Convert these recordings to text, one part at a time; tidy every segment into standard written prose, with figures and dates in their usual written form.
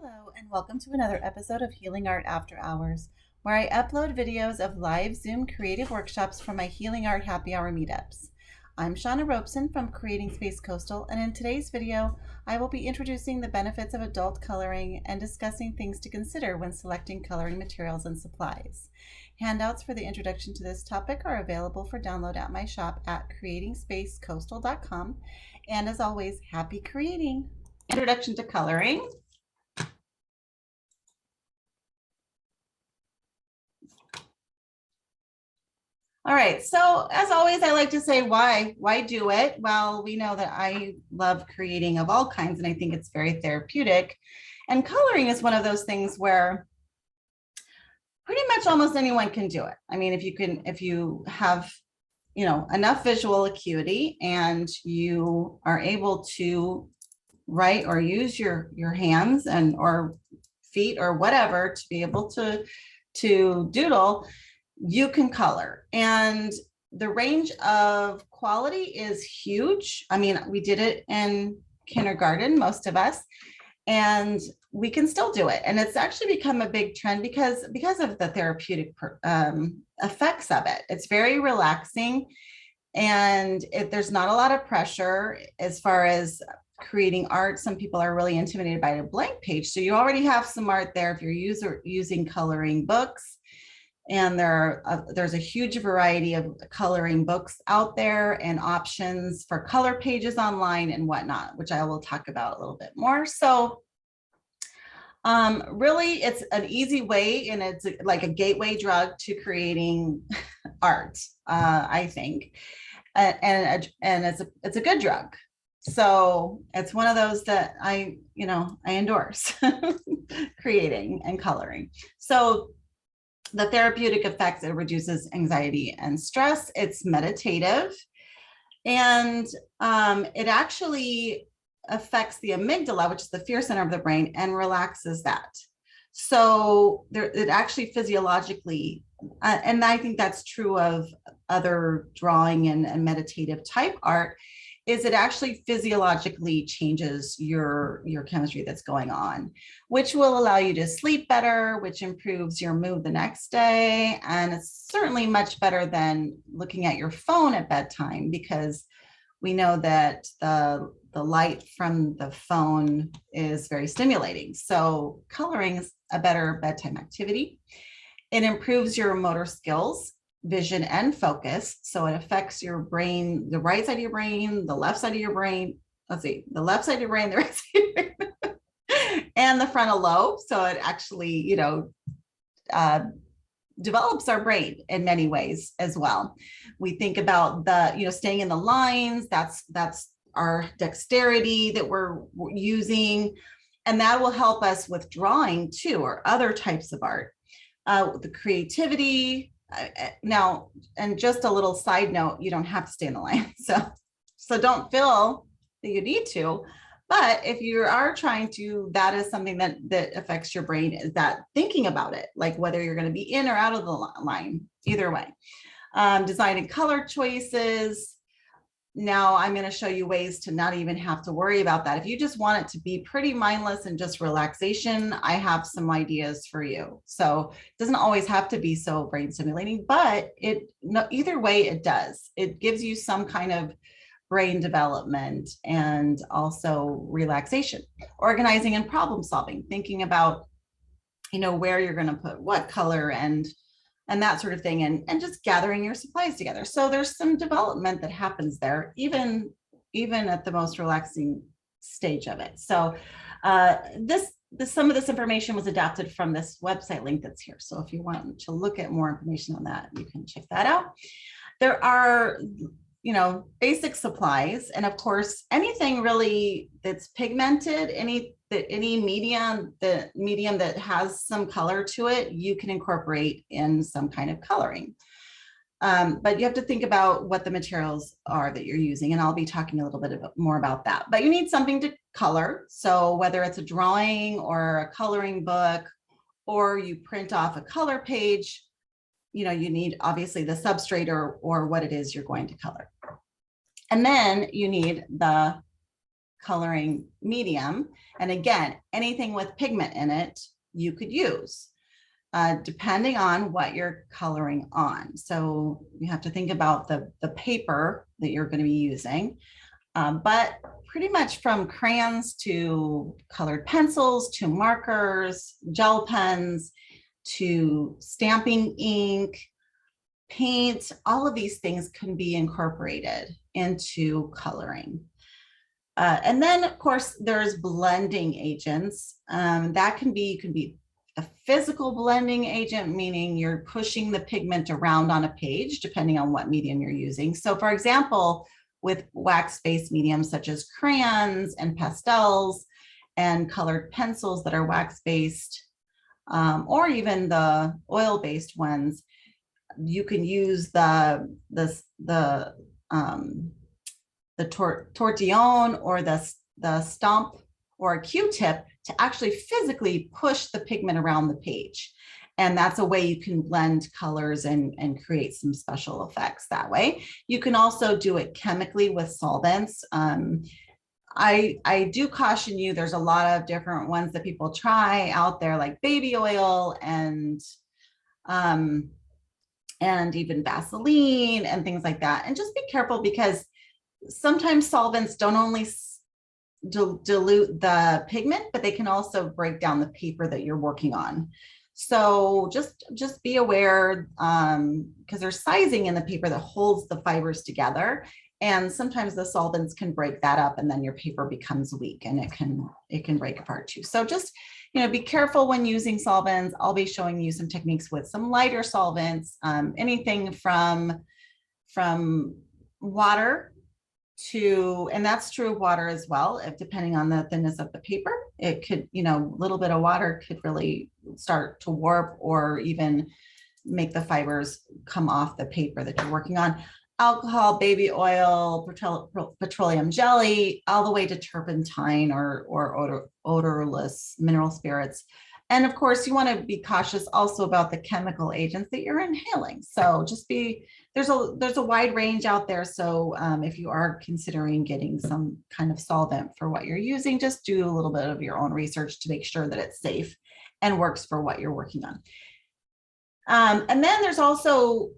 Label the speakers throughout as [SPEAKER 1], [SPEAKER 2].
[SPEAKER 1] Hello, and welcome to another episode of Healing Art After Hours, where I upload videos of live Zoom creative workshops from my Healing Art Happy Hour meetups. I'm Shauna Robeson from Creating Space Coastal, and in today's video, I will be introducing the benefits of adult coloring and discussing things to consider when selecting coloring materials and supplies. Handouts for the introduction to this topic are available for download at my shop at creatingspacecoastal.com. And as always, happy creating! Introduction to coloring. All right, so as always, I like to say why do it? Well, we know that I love creating of all kinds, and I think it's very therapeutic. And coloring is one of those things where pretty much almost anyone can do it. I mean, if you have, enough visual acuity and you are able to write or use your hands and or feet or whatever to be able to doodle, you can color. And the range of quality is huge. I mean, we did it in kindergarten, most of us, and we can still do it. And it's actually become a big trend because of the therapeutic effects of it. It's very relaxing, and there's not a lot of pressure as far as creating art. Some people are really intimidated by a blank page. So you already have some art there if you're using coloring books. And there's a huge variety of coloring books out there and options for color pages online and whatnot, which I will talk about a little bit more. So really, it's an easy way, and it's like a gateway drug to creating art, I think, and it's a good drug. So it's one of those that I endorse creating and coloring. So the therapeutic effects, it reduces anxiety and stress. It's meditative, and it actually affects the amygdala, which is the fear center of the brain, and relaxes that. So it actually physiologically, and I think that's true of other drawing and meditative type art, is it actually physiologically changes your chemistry that's going on, which will allow you to sleep better, which improves your mood the next day. And it's certainly much better than looking at your phone at bedtime, because we know that the light from the phone is very stimulating. So coloring is a better bedtime activity. It improves your motor skills, vision, and focus. So it affects your brain, the right side of your brain, the left side of your brain. Let's see, the left side of your brain, the right side of your brain, and the frontal lobe. So it actually, develops our brain in many ways as well. We think about the, staying in the lines. That's our dexterity that we're using, and that will help us with drawing too, or other types of art. The creativity. Now, and just a little side note, you don't have to stay in the line. So don't feel that you need to, but if you are trying to, that is something that affects your brain, is that thinking about it, like whether you're going to be in or out of the line, either way. Design and color choices. Now I'm going to show you ways to not even have to worry about that. If you just want it to be pretty mindless and just relaxation, I have some ideas for you. So it doesn't always have to be so brain stimulating, but either way it does. It gives you some kind of brain development and also relaxation, organizing and problem solving, thinking about, where you're going to put what color and that sort of thing, and just gathering your supplies together. So there's some development that happens there, even at the most relaxing stage of it. So some of this information was adapted from this website link that's here. So if you want to look at more information on that, you can check that out. There are, basic supplies, and of course, anything really that's pigmented, any medium that has some color to it, you can incorporate in some kind of coloring. But you have to think about what the materials are that you're using, and I'll be talking a little bit more about that. But you need something to color. So whether it's a drawing or a coloring book, or you print off a color page, you need obviously the substrate or what it is you're going to color. And then you need the coloring medium. And again, anything with pigment in it, you could use, depending on what you're coloring on. So you have to think about the paper that you're going to be using. But pretty much from crayons to colored pencils to markers, gel pens, to stamping ink, paint, all of these things can be incorporated into coloring. And then, of course, there's blending agents. That can be a physical blending agent, meaning you're pushing the pigment around on a page, depending on what medium you're using. So for example, with wax-based mediums such as crayons and pastels and colored pencils that are wax-based, or even the oil-based ones, you can use the tortillon or the stump or a Q-tip to actually physically push the pigment around the page. And that's a way you can blend colors and create some special effects that way. You can also do it chemically with solvents. I do caution you, there's a lot of different ones that people try out there, like baby oil and even Vaseline and things like that. And just be careful, because sometimes solvents don't only dilute the pigment, but they can also break down the paper that you're working on. So just be aware, because there's sizing in the paper that holds the fibers together. And sometimes the solvents can break that up, and then your paper becomes weak and it can break apart too. So just, be careful when using solvents. I'll be showing you some techniques with some lighter solvents, anything from water to, and that's true of water as well, if depending on the thinness of the paper, it could, a little bit of water could really start to warp or even make the fibers come off the paper that you're working on. Alcohol, baby oil, petroleum jelly, all the way to turpentine or odorless mineral spirits. And of course, you want to be cautious also about the chemical agents that you're inhaling. So just there's a wide range out there. So if you are considering getting some kind of solvent for what you're using, just do a little bit of your own research to make sure that it's safe and works for what you're working on. And then there's also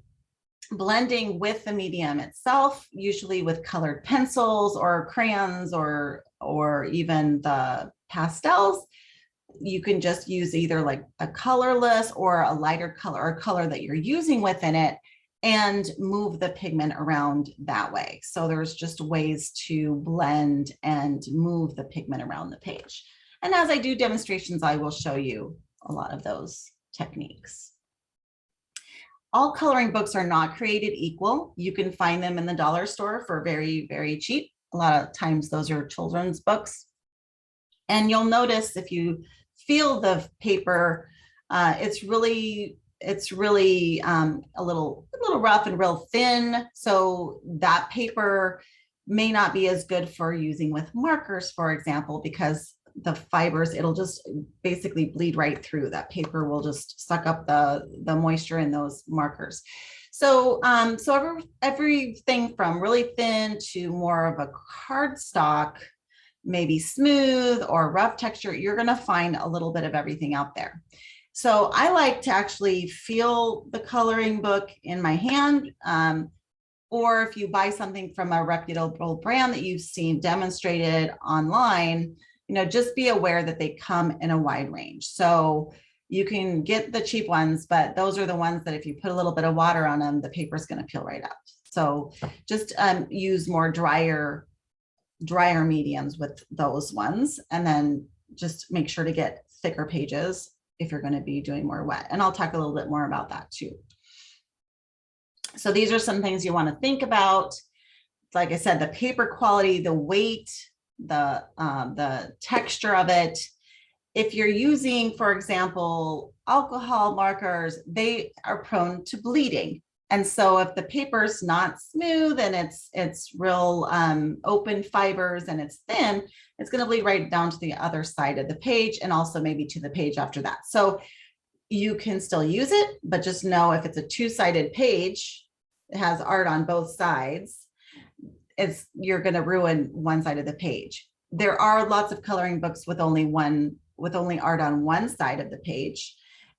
[SPEAKER 1] blending with the medium itself, usually with colored pencils or crayons or even the pastels. You can just use either like a colorless or a lighter color or color that you're using within it and move the pigment around that way. So there's just ways to blend and move the pigment around the page. And as I do demonstrations, I will show you a lot of those techniques. All coloring books are not created equal. You can find them in the dollar store for very, very cheap. A lot of times those are children's books. And you'll notice if you feel the paper, it's really a little rough and real thin. So that paper may not be as good for using with markers, for example, because the fibers, it'll just basically bleed right through. That paper will just suck up the moisture in those markers. So everything from really thin to more of a cardstock, maybe smooth or rough texture, you're going to find a little bit of everything out there. So I like to actually feel the coloring book in my hand, or if you buy something from a reputable brand that you've seen demonstrated online, just be aware that they come in a wide range. So you can get the cheap ones, but those are the ones that if you put a little bit of water on them, the paper is going to peel right up. So just use more drier mediums with those ones, and then just make sure to get thicker pages if you're going to be doing more wet. And I'll talk a little bit more about that too. So these are some things you want to think about. Like I said, the paper quality, the weight, the texture of it. If you're using, for example, alcohol markers, they are prone to bleeding. And so if the paper's not smooth and it's real open fibers and it's thin, it's going to bleed right down to the other side of the page and also maybe to the page after that. So you can still use it, but just know if it's a two-sided page, it has art on both sides, you're going to ruin one side of the page. there are lots of coloring books with only art on one side of the page.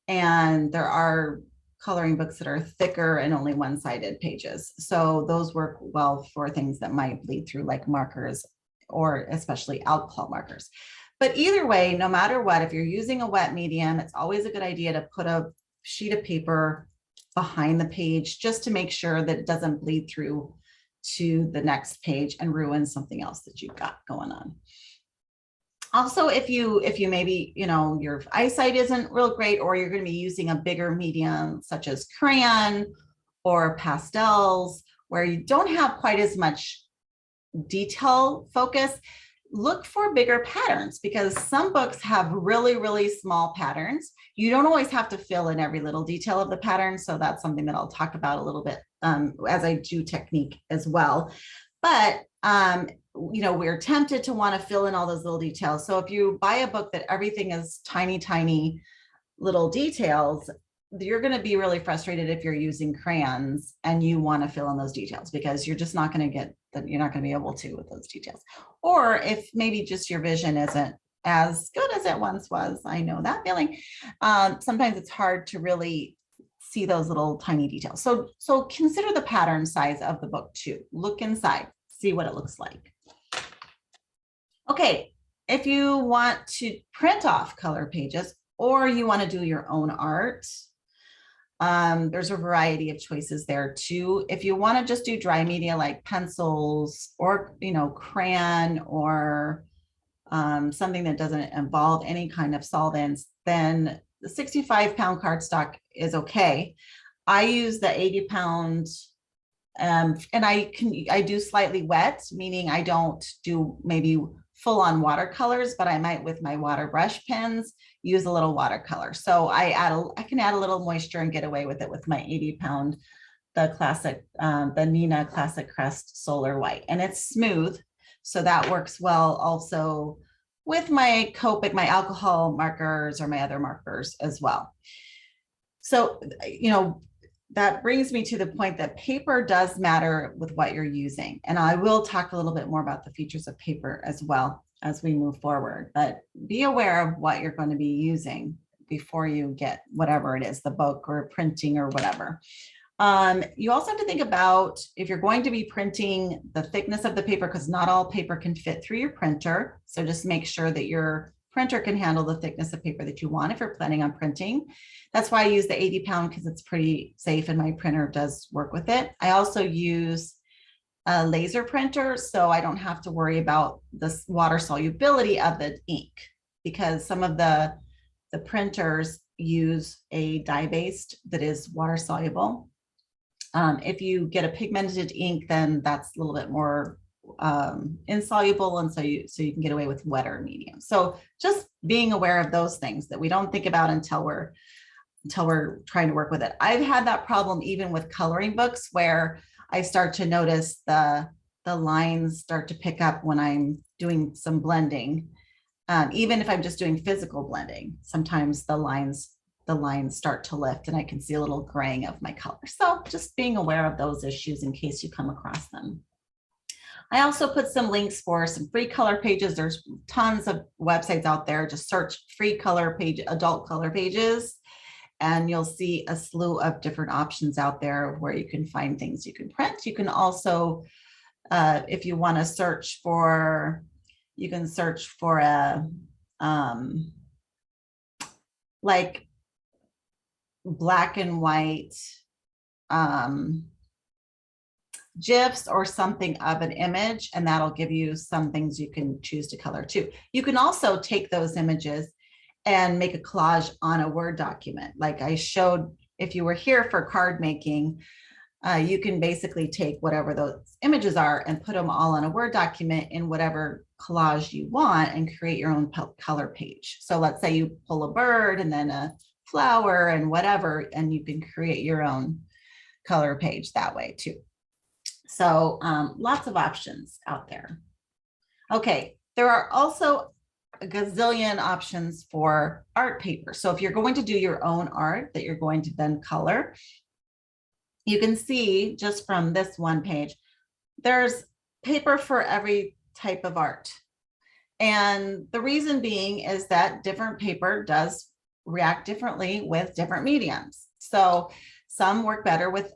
[SPEAKER 1] And there are coloring books that are thicker and only one-sided pages. So those work well for things that might bleed through, like markers, or especially alcohol markers. But either way, no matter what, if you're using a wet medium, it's always a good idea to put a sheet of paper behind the page just to make sure that it doesn't bleed through to the next page and ruin something else that you've got going on. Also, if you maybe, your eyesight isn't real great, or you're going to be using a bigger medium such as crayon or pastels, where you don't have quite as much detail focus, look for bigger patterns, because some books have really, really small patterns. You don't always have to fill in every little detail of the pattern. So that's something that I'll talk about a little bit as I do technique as well. But we're tempted to want to fill in all those little details. So if you buy a book that everything is tiny, tiny little details, you're going to be really frustrated if you're using crayons and you want to fill in those details, because you're just not going to get that. You're not going to be able to with those details. Or if maybe just your vision isn't as good as it once was. I know that feeling. Sometimes it's hard to really see those little tiny details. So consider the pattern size of the book too. Look inside, see what it looks like. Okay, if you want to print off color pages, or you want to do your own art, there's a variety of choices there too. If you want to just do dry media like pencils or crayon, or something that doesn't involve any kind of solvents, then the 65-pound cardstock is okay. I use the 80-pound, and I do slightly wet, meaning I don't do maybe full-on watercolors, but I might, with my water brush pens, use a little watercolor. So I can add a little moisture and get away with it with my 80-pound, the classic, the Nina Classic Crest Solar White, and it's smooth. So that works well also with my Copic, my alcohol markers, or my other markers as well. So, that brings me to the point that paper does matter with what you're using. And I will talk a little bit more about the features of paper as well as we move forward, but be aware of what you're going to be using before you get whatever it is, the book or printing or whatever. You also have to think about, if you're going to be printing, the thickness of the paper, because not all paper can fit through your printer. So just make sure that your printer can handle the thickness of paper that you want if you're planning on printing. That's why I use the 80-pound, because it's pretty safe and my printer does work with it. I also use a laser printer, so I don't have to worry about the water solubility of the ink, because some of the printers use a dye-based that is water soluble. If you get a pigmented ink, then that's a little bit more insoluble, and so you can get away with wetter medium. So just being aware of those things that we don't think about until we're trying to work with it. I've had that problem even with coloring books, where I start to notice the lines start to pick up when I'm doing some blending. Even if I'm just doing physical blending, sometimes the lines start to lift and I can see a little graying of my color. So just being aware of those issues in case you come across them. I also put some links for some free color pages. There's tons of websites out there. Just search free color page, adult color pages, and you'll see a slew of different options out there where you can find things you can print. You can also, if you want to search for, you can search for a, like black and white GIFs or something of an image, and that'll give you some things you can choose to color too. You can also take those images and make a collage on a Word document. Like I showed, if you were here for card making, you can basically take whatever those images are and put them all on a Word document in whatever collage you want and create your own color page. So let's say you pull a bird and then a flower and whatever, and you can create your own color page that way too. So lots of options out there. Okay, there are also a gazillion options for art paper. So if you're going to do your own art that you're going to then color, you can see just from this one page, there's paper for every type of art. And the reason being is that different paper does react differently with different mediums. So some work better with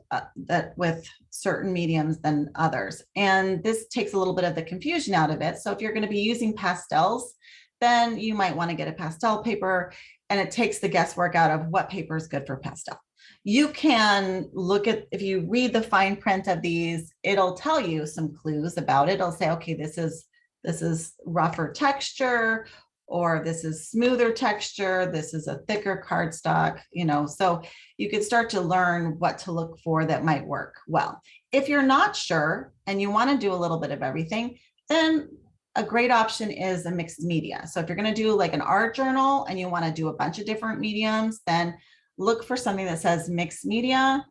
[SPEAKER 1] with certain mediums than others. And this takes a little bit of the confusion out of it. So if you're going to be using pastels, then you might want to get a pastel paper, and it takes the guesswork out of what paper is good for pastel. You can look at, if you read the fine print of these, it'll tell you some clues about it. It'll say, okay, this is rougher texture, or this is smoother texture, this is a thicker cardstock, you know, so you can start to learn what to look for that might work well. If you're not sure and you want to do a little bit of everything, then a great option is a mixed media. So if you're going to do like an art journal and you want to do a bunch of different mediums, then look for something that says mixed media.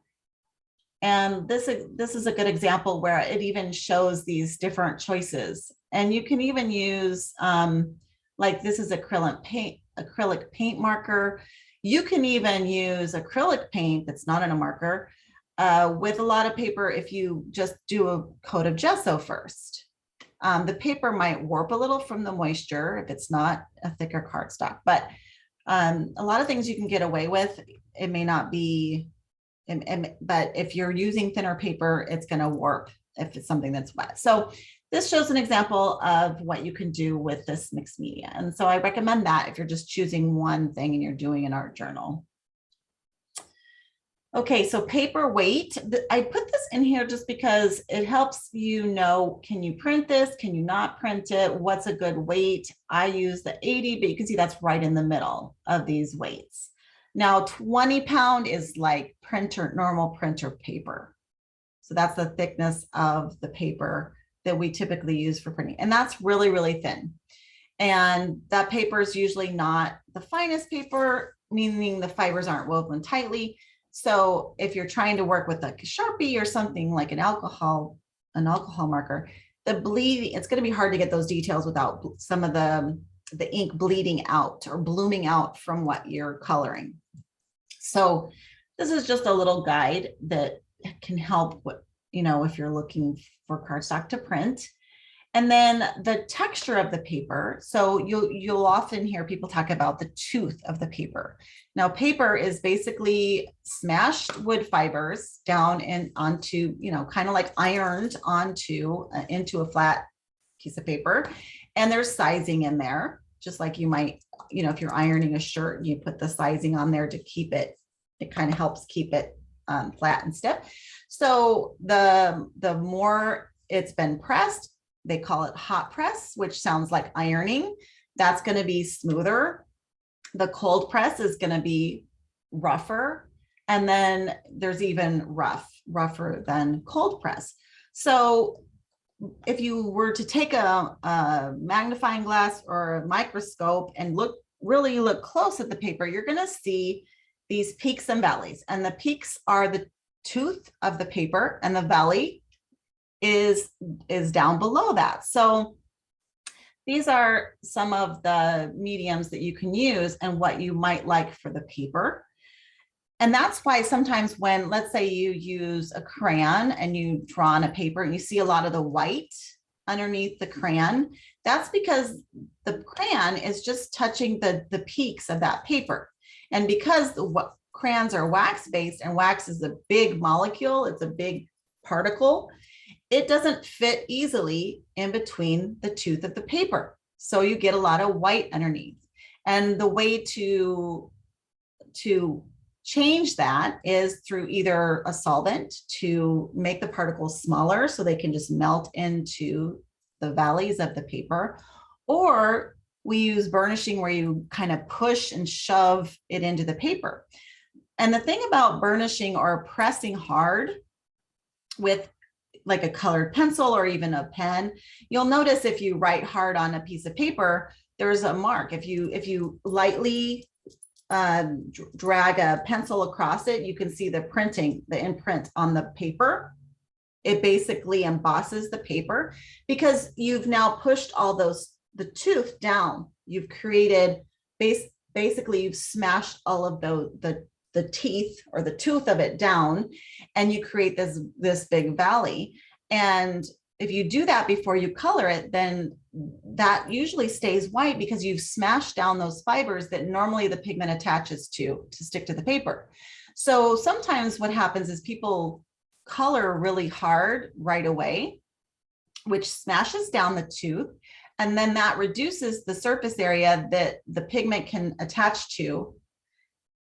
[SPEAKER 1] And this is a good example where it even shows these different choices. And you can even use, like this is acrylic paint marker. You can even use acrylic paint that's not in a marker with a lot of paper if you just do a coat of gesso first. The paper might warp a little from the moisture if it's not a thicker cardstock, but a lot of things you can get away with. It may not be, but if you're using thinner paper, it's going to warp if it's something that's wet. So this shows an example of what you can do with this mixed media. And so I recommend that if you're just choosing one thing and you're doing an art journal. Okay, so paper weight. I put this in here just because it helps you know, can you print this? Can you not print it? What's a good weight? I use the 80, but you can see that's right in the middle of these weights. Now, 20-pound is like normal printer paper. So that's the thickness of the paper that we typically use for printing. And that's really, really thin. And that paper is usually not the finest paper, meaning the fibers aren't woven tightly. So if you're trying to work with a Sharpie or something like an alcohol marker, the bleeding, it's going to be hard to get those details without some of the ink bleeding out or blooming out from what you're coloring. So this is just a little guide that can help with, you know, if you're looking for cardstock to print. And then the texture of the paper. So you'll often hear people talk about the tooth of the paper. Now, paper is basically smashed wood fibers down and onto, you know, kind of like ironed onto into a flat piece of paper. And there's sizing in there, just like you might, you know, if you're ironing a shirt, you put the sizing on there to keep it. It kind of helps keep it flat and stiff. So the more it's been pressed, they call it hot press, which sounds like ironing. That's going to be smoother. The cold press is going to be rougher. And then there's even rougher than cold press. So if you were to take a magnifying glass or a microscope and really look close at the paper, you're going to see these peaks and valleys. And the peaks are the tooth of the paper, and the valley is down below that. So these are some of the mediums that you can use and what you might like for the paper. And that's why sometimes when, let's say you use a crayon and you draw on a paper and you see a lot of the white underneath the crayon, that's because the crayon is just touching the peaks of that paper. And because crayons are wax-based and wax is a big molecule, it's a big particle, it doesn't fit easily in between the tooth of the paper. So you get a lot of white underneath. And the way to change that is through either a solvent to make the particles smaller so they can just melt into the valleys of the paper, or we use burnishing where you kind of push and shove it into the paper. And the thing about burnishing or pressing hard with like a colored pencil or even a pen, you'll notice if you write hard on a piece of paper, there's a mark. If you lightly drag a pencil across it, you can see the imprint on the paper. It basically embosses the paper because you've now pushed all the tooth down. You've created, basically you've smashed all of the teeth or the tooth of it down, and you create this big valley. And if you do that before you color it, then that usually stays white because you've smashed down those fibers that normally the pigment attaches to stick to the paper. So sometimes what happens is people color really hard right away, which smashes down the tooth. And then that reduces the surface area that the pigment can attach to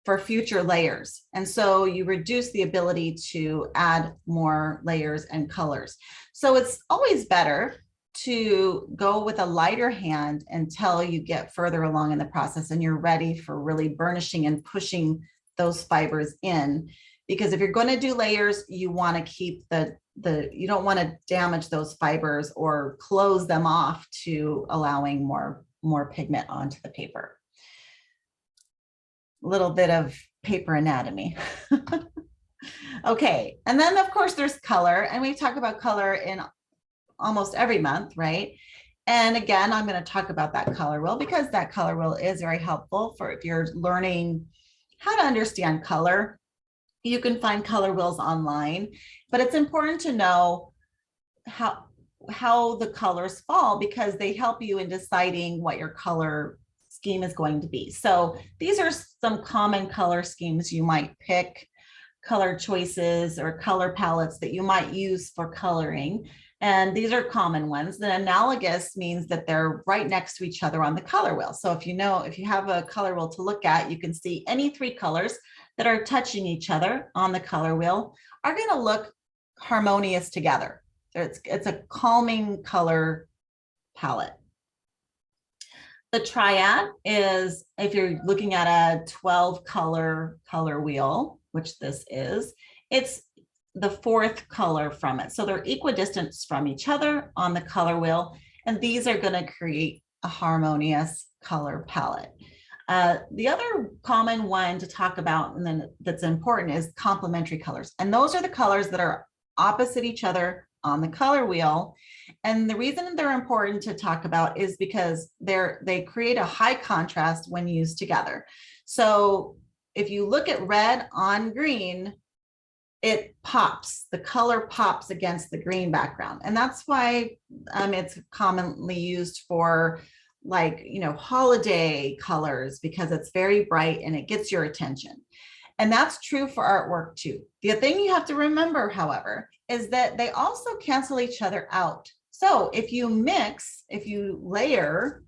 [SPEAKER 1] for future layers. And so you reduce the ability to add more layers and colors. So it's always better to go with a lighter hand until you get further along in the process and you're ready for really burnishing and pushing those fibers in. Because if you're going to do layers, you want to keep you don't want to damage those fibers or close them off to allowing more pigment onto the paper. A little bit of paper anatomy. Okay, and then of course there's color, and we talk about color in almost every month, right? And again, I'm going to talk about that color wheel because that color wheel is very helpful for if you're learning how to understand color. You can find color wheels online, but it's important to know how the colors fall because they help you in deciding what your color scheme is going to be. So these are some common color schemes you might pick, color choices or color palettes that you might use for coloring. And these are common ones. The analogous means that they're right next to each other on the color wheel. So if you have a color wheel to look at, you can see any three colors that are touching each other on the color wheel are going to look harmonious together. It's a calming color palette. The Triad is, if you're looking at a 12 color wheel, which this is, it's the fourth color from it. So they're equidistant from each other on the color wheel, and these are going to create a harmonious color palette. The other common one to talk about and then that's important is complementary colors. And those are the colors that are opposite each other on the color wheel. And the reason they're important to talk about is because they create a high contrast when used together. So if you look at red on green, it pops, the color pops against the green background. And that's why it's commonly used for holiday colors because it's very bright and it gets your attention. And that's true for artwork too. The thing you have to remember, however, is that they also cancel each other out. So if you layer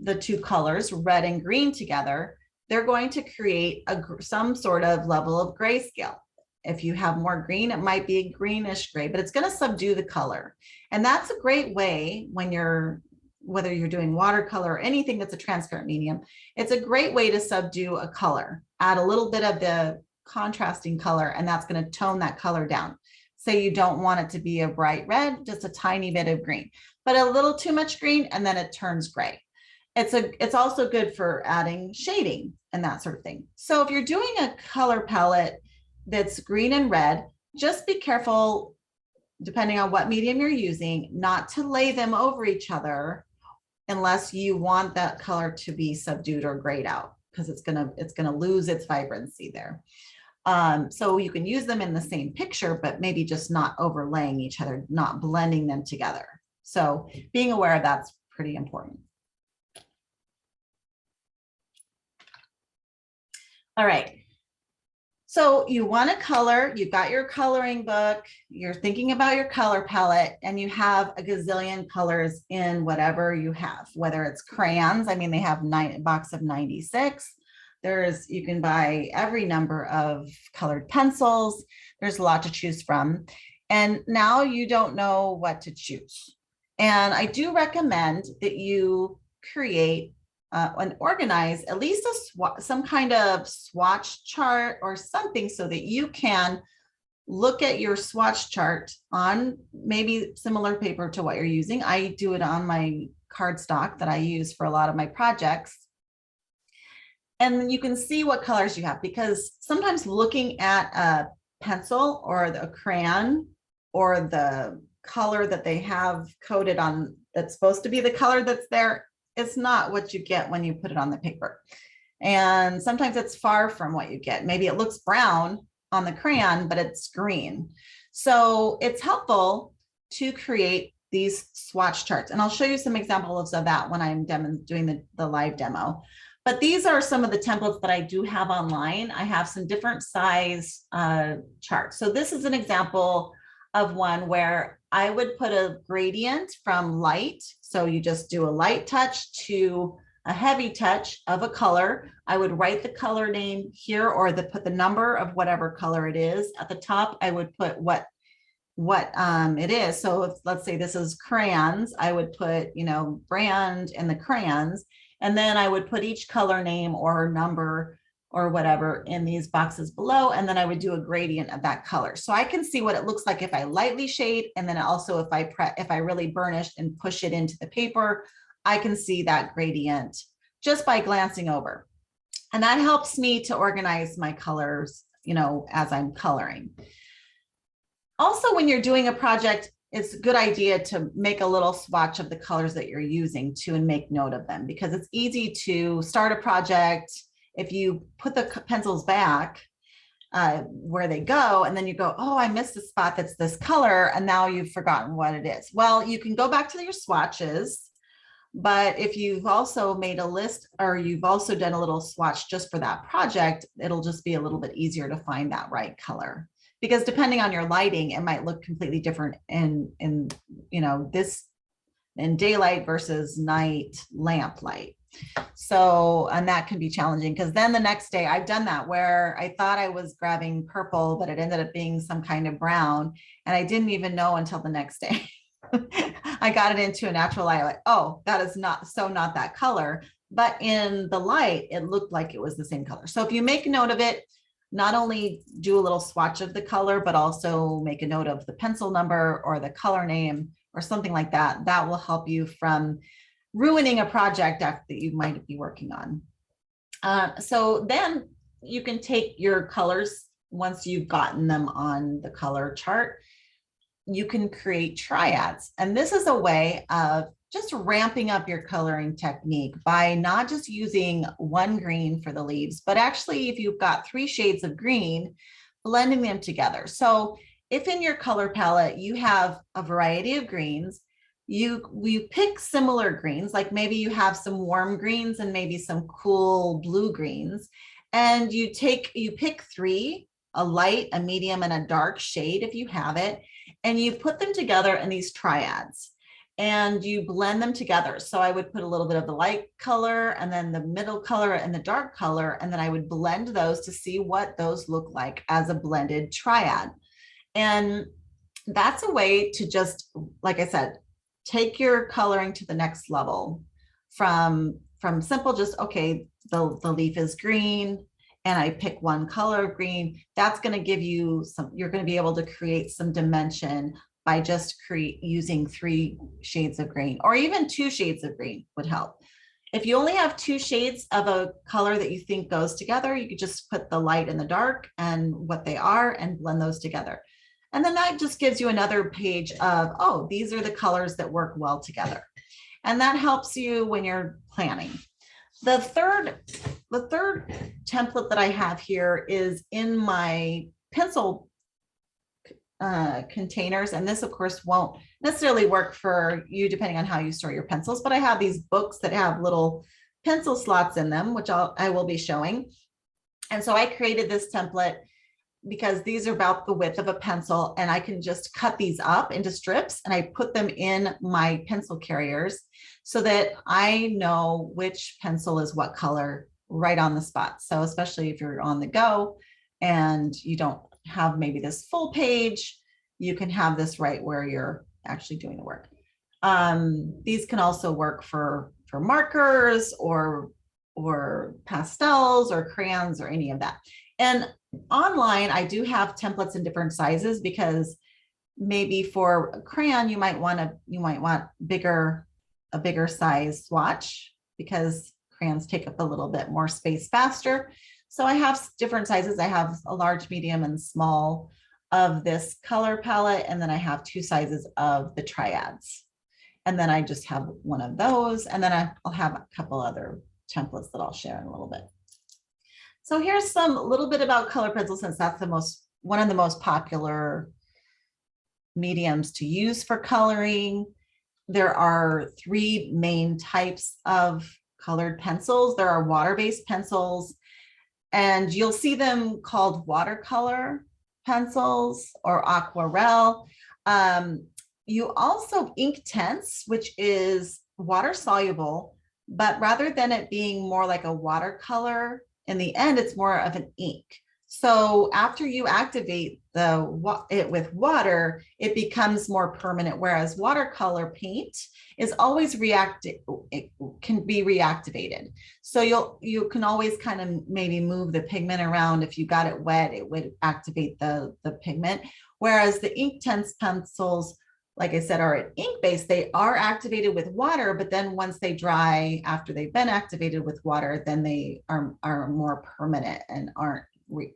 [SPEAKER 1] the two colors, red and green together, they're going to create some sort of level of grayscale. If you have more green, it might be a greenish gray, but it's going to subdue the color. And that's a great way whether you're doing watercolor or anything that's a transparent medium, it's a great way to subdue a color, add a little bit of the contrasting color, and that's going to tone that color down. Say you don't want it to be a bright red, just a tiny bit of green, but a little too much green, and then it turns gray. It's also good for adding shading and that sort of thing. So if you're doing a color palette that's green and red, just be careful, depending on what medium you're using, not to lay them over each other unless you want that color to be subdued or grayed out, because it's gonna lose its vibrancy there. So you can use them in the same picture, but maybe just not overlaying each other, not blending them together. So being aware of that's pretty important. All right. So you want to color, you've got your coloring book, you're thinking about your color palette, and you have a gazillion colors in whatever you have, whether it's crayons. I mean, they have a box of 96. You can buy every number of colored pencils. There's a lot to choose from. And now you don't know what to choose. And I do recommend that you create and organize at least some kind of swatch chart or something so that you can look at your swatch chart on maybe similar paper to what you're using. I do it on my cardstock that I use for a lot of my projects. And you can see what colors you have, because sometimes looking at a pencil or a crayon or the color that they have coded on that's supposed to be the color that's there, it's not what you get when you put it on the paper. And sometimes it's far from what you get. Maybe it looks brown on the crayon, but it's green. So it's helpful to create these swatch charts. And I'll show you some examples of that when I'm doing the live demo. But these are some of the templates that I do have online. I have some different size charts. So this is an example of one where I would put a gradient from light. So you just do a light touch to a heavy touch of a color. I would write the color name here, or put the number of whatever color it is. At the top, I would put what it is. So if, let's say this is crayons, I would put, brand and the crayons, and then I would put each color name or number or whatever in these boxes below, and then I would do a gradient of that color. So I can see what it looks like if I lightly shade, and then also if I really burnish and push it into the paper, I can see that gradient just by glancing over. And that helps me to organize my colors, as I'm coloring. Also, when you're doing a project, it's a good idea to make a little swatch of the colors that you're using too, and make note of them, because it's easy to start a project. If you put the pencils back where they go, and then you go, oh, I missed a spot that's this color, and now you've forgotten what it is. Well, you can go back to your swatches, but if you've also made a list, or you've also done a little swatch just for that project, it'll just be a little bit easier to find that right color. Because depending on your lighting, it might look completely different in daylight versus night lamp light. So, and that can be challenging, because then the next day I've done that where I thought I was grabbing purple, but it ended up being some kind of brown. And I didn't even know until the next day. I got it into a natural light, like, oh, that is not that color. But in the light, it looked like it was the same color. So if you make a note of it, not only do a little swatch of the color, but also make a note of the pencil number or the color name or something like that. That will help you from ruining a project that you might be working on. So then you can take your colors, once you've gotten them on the color chart, you can create triads. And this is a way of just ramping up your coloring technique by not just using one green for the leaves, but actually if you've got 3 shades of green, blending them together. So if in your color palette you have a variety of greens, you pick similar greens, like maybe you have some warm greens and maybe some cool blue greens, and you pick 3, a light, a medium, and a dark shade if you have it, and you put them together in these triads. And you blend them together. So I would put a little bit of the light color, and then the middle color and the dark color, and then I would blend those to see what those look like as a blended triad. And that's a way to just, like I said, take your coloring to the next level from simple, just, okay, the leaf is green, and I pick one color of green. That's going to give you you're going to be able to create some dimension by just using 3 shades of green, or even 2 shades of green would help. If you only have 2 shades of a color that you think goes together, you could just put the light and the dark and what they are and blend those together. And then that just gives you another page of, oh, these are the colors that work well together. And that helps you when you're planning. The third template that I have here is in my pencil containers, and this of course won't necessarily work for you depending on how you store your pencils, but I have these books that have little pencil slots in them, which I will be showing. And so I created this template because these are about the width of a pencil, and I can just cut these up into strips, and I put them in my pencil carriers so that I know which pencil is what color right on the spot. So especially if you're on the go and you don't have maybe this full page, you can have this right where you're actually doing the work. These can also work for markers or pastels or crayons or any of that. And online, I do have templates in different sizes, because maybe for a crayon, you might want a bigger size swatch, because crayons take up a little bit more space faster. So I have different sizes. I have a large, medium, and small of this color palette. And then I have 2 sizes of the triads. And then I just have one of those. And then I'll have a couple other templates that I'll share in a little bit. So here's a little bit about color pencils, since that's one of the most popular mediums to use for coloring. There are three main types of colored pencils. There are water-based pencils, and you'll see them called watercolor pencils or aquarelle. You also ink tints, which is water soluble, but rather than it being more like a watercolor, in the end, it's more of an ink. So after you activate it with water, it becomes more permanent, whereas watercolor paint is always it can be reactivated. So you can always kind of maybe move the pigment around. If you got it wet, it would activate the pigment. Whereas the ink tints pencils, like I said, are ink-based. They are activated with water, but then once they dry, after they've been activated with water, then they are more permanent and aren't,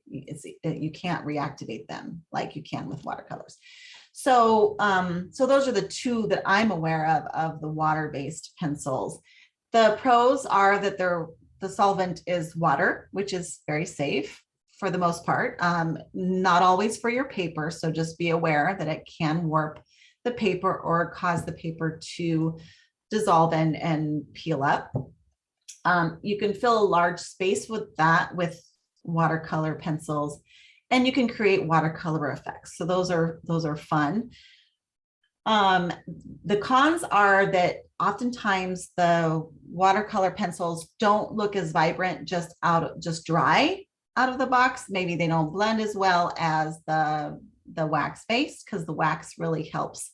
[SPEAKER 1] you can't reactivate them like you can with watercolors. So, so those are the two that I'm aware of the water-based pencils. The pros are that the solvent is water, which is very safe for the most part. Not always for your paper, so just be aware that it can warp the paper or cause the paper to dissolve and peel up. You can fill a large space with watercolor pencils, and you can create watercolor effects. So those are fun. The cons are that oftentimes the watercolor pencils don't look as vibrant just dry out of the box. Maybe they don't blend as well as the wax base, because the wax really helps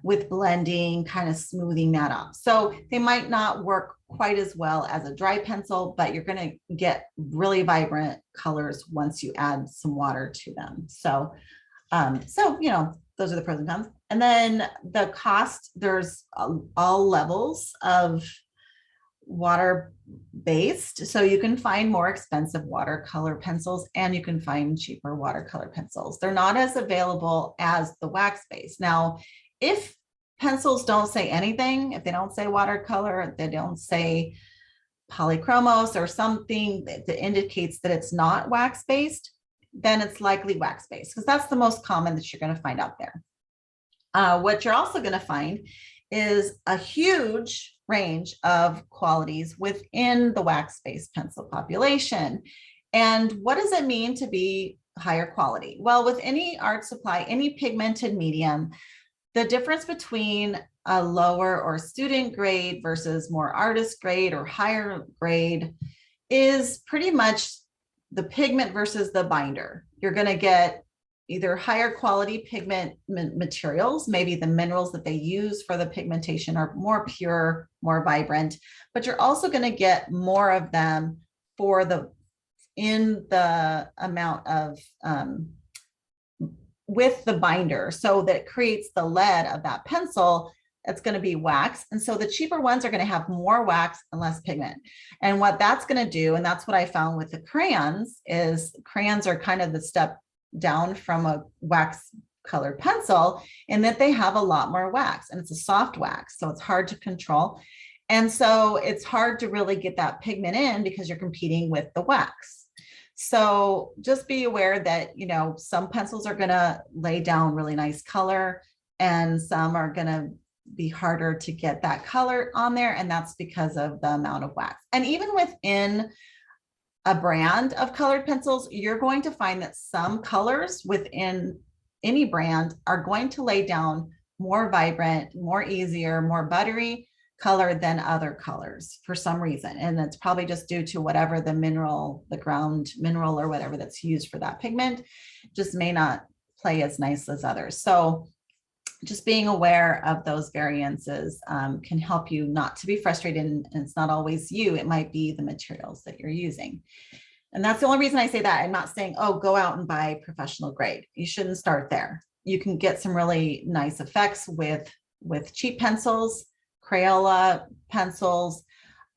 [SPEAKER 1] with blending, kind of smoothing that up. So they might not work quite as well as a dry pencil, but you're going to get really vibrant colors once you add some water to them. So, you know, those are the pros and cons. And then the cost, there's all levels of water-based. So you can find more expensive watercolor pencils and you can find cheaper watercolor pencils. They're not as available as the wax-based. Now, if pencils don't say anything, if they don't say watercolor, if they don't say Polychromos or something that indicates that it's not wax-based, then it's likely wax-based, because that's the most common that you're going to find out there. What you're also going to find is a huge range of qualities within the wax-based pencil population. And what does it mean to be higher quality? Well, with any art supply, any pigmented medium, the difference between a lower or student grade versus more artist grade or higher grade is pretty much the pigment versus the binder. You're going to get either higher quality pigment materials, maybe the minerals that they use for the pigmentation are more pure, more vibrant, but you're also going to get more of them in the amount of with the binder. So that creates the lead of that pencil. It's going to be wax. And so the cheaper ones are going to have more wax and less pigment. And what that's going to do, and that's what I found with the crayons, is crayons are kind of the step down from a wax colored pencil in that they have a lot more wax, and it's a soft wax. So it's hard to control. And so it's hard to really get that pigment in because you're competing with the wax. So just be aware that, you know, some pencils are going to lay down really nice color and some are going to be harder to get that color on there. And that's because of the amount of wax. And even within a brand of colored pencils, you're going to find that some colors within any brand are going to lay down more vibrant, more easier, more buttery color than other colors for some reason. And it's probably just due to whatever the mineral, the ground mineral or whatever that's used for that pigment just may not play as nice as others. So just being aware of those variances can help you not to be frustrated. And it's not always you, it might be the materials that you're using. And that's the only reason I say that. I'm not saying, oh, go out and buy professional grade. You shouldn't start there. You can get some really nice effects with cheap pencils, Crayola pencils.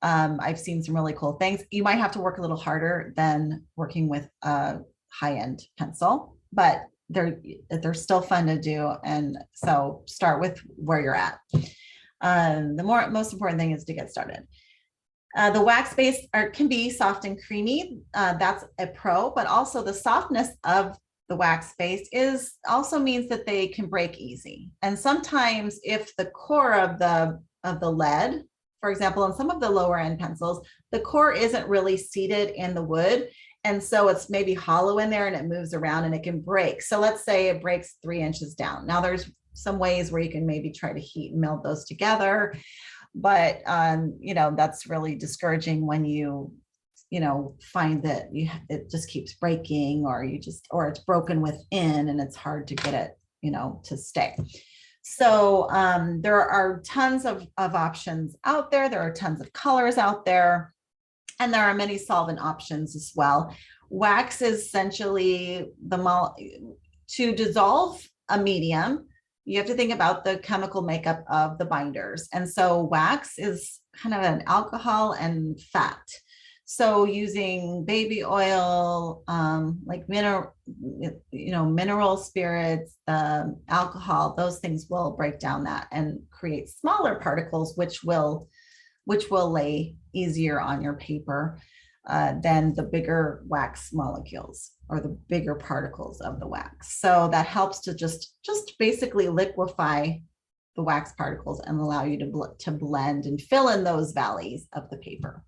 [SPEAKER 1] I've seen some really cool things. You might have to work a little harder than working with a high-end pencil, but they're still fun to do. And so start with where you're at. The most important thing is to get started. The wax base can be soft and creamy. That's a pro, but also the softness of the wax based is also means that they can break easy. And sometimes if the core of the lead, for example, on some of the lower end pencils, the core isn't really seated in the wood. And so it's maybe hollow in there and it moves around and it can break. So let's say it breaks 3 inches down. Now there's some ways where you can maybe try to heat and melt those together. But, you know, that's really discouraging when you find that it just keeps breaking, or it's broken within and it's hard to get it, to stay. So there are tons of options out there. There are tons of colors out there, and there are many solvent options as well. Wax is essentially to dissolve a medium. You have to think about the chemical makeup of the binders. And so wax is kind of an alcohol and fat. So using baby oil, like mineral spirits, alcohol, those things will break down that and create smaller particles, which will lay easier on your paper than the bigger wax molecules or the bigger particles of the wax. So that helps to just basically liquefy the wax particles and allow you to blend and fill in those valleys of the paper.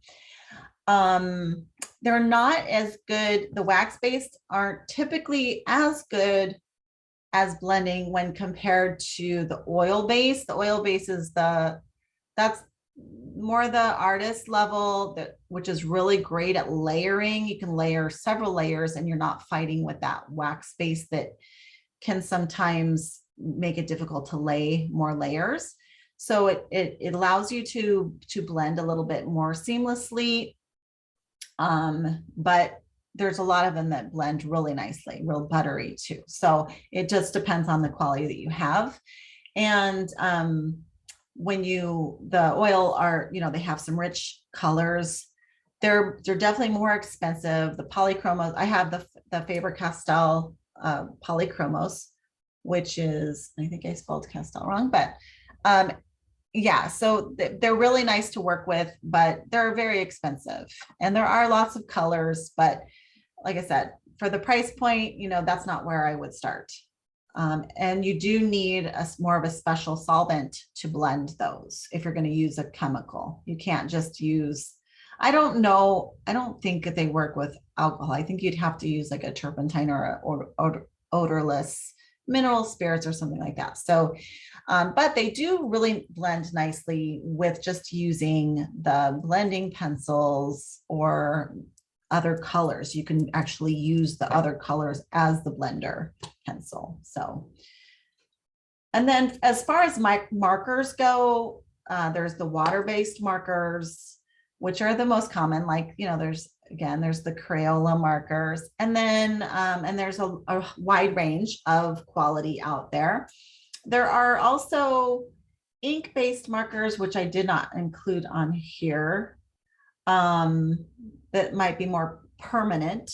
[SPEAKER 1] They're not as good. The wax-based aren't typically as good as blending when compared to the oil-based. The oil-based is that's more the artist level, which is really great at layering. You can layer several layers and you're not fighting with that wax base that can sometimes make it difficult to lay more layers. So it allows you to blend a little bit more seamlessly. But there's a lot of them that blend really nicely, real buttery too. So it just depends on the quality that you have. And when the oil are, they have some rich colors. They're definitely more expensive. The Polychromos, I have the Faber-Castell Polychromos, which is, I think I spelled Castell wrong, but yeah, so they're really nice to work with, but they're very expensive. And there are lots of colors, but like I said, for the price point, that's not where I would start. And you do need more of a special solvent to blend those if you're going to use a chemical. You can't just use, I don't think that they work with alcohol. I think you'd have to use like a turpentine or odorless mineral spirits or something like that. So, but they do really blend nicely with just using the blending pencils or other colors. You can actually use the other colors as the blender pencil. So, and then as far as my markers go, there's the water-based markers, which are the most common. Like, there's the Crayola markers, and then and there's a wide range of quality out there. There are also ink-based markers, which I did not include on here, that might be more permanent,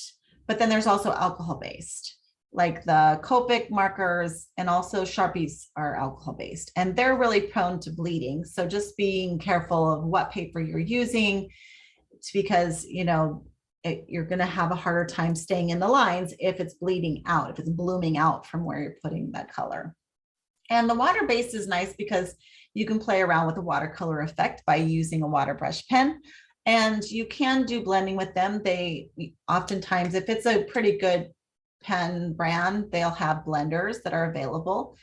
[SPEAKER 1] but then there's also alcohol-based, like the Copic markers, and also Sharpies are alcohol-based, and they're really prone to bleeding. So just being careful of what paper you're using, because you're going to have a harder time staying in the lines if it's bleeding out, if it's blooming out from where you're putting that color. And the water base is nice because you can play around with the watercolor effect by using a water brush pen, and you can do blending with them. They oftentimes, if it's a pretty good pen brand, they'll have blenders that are available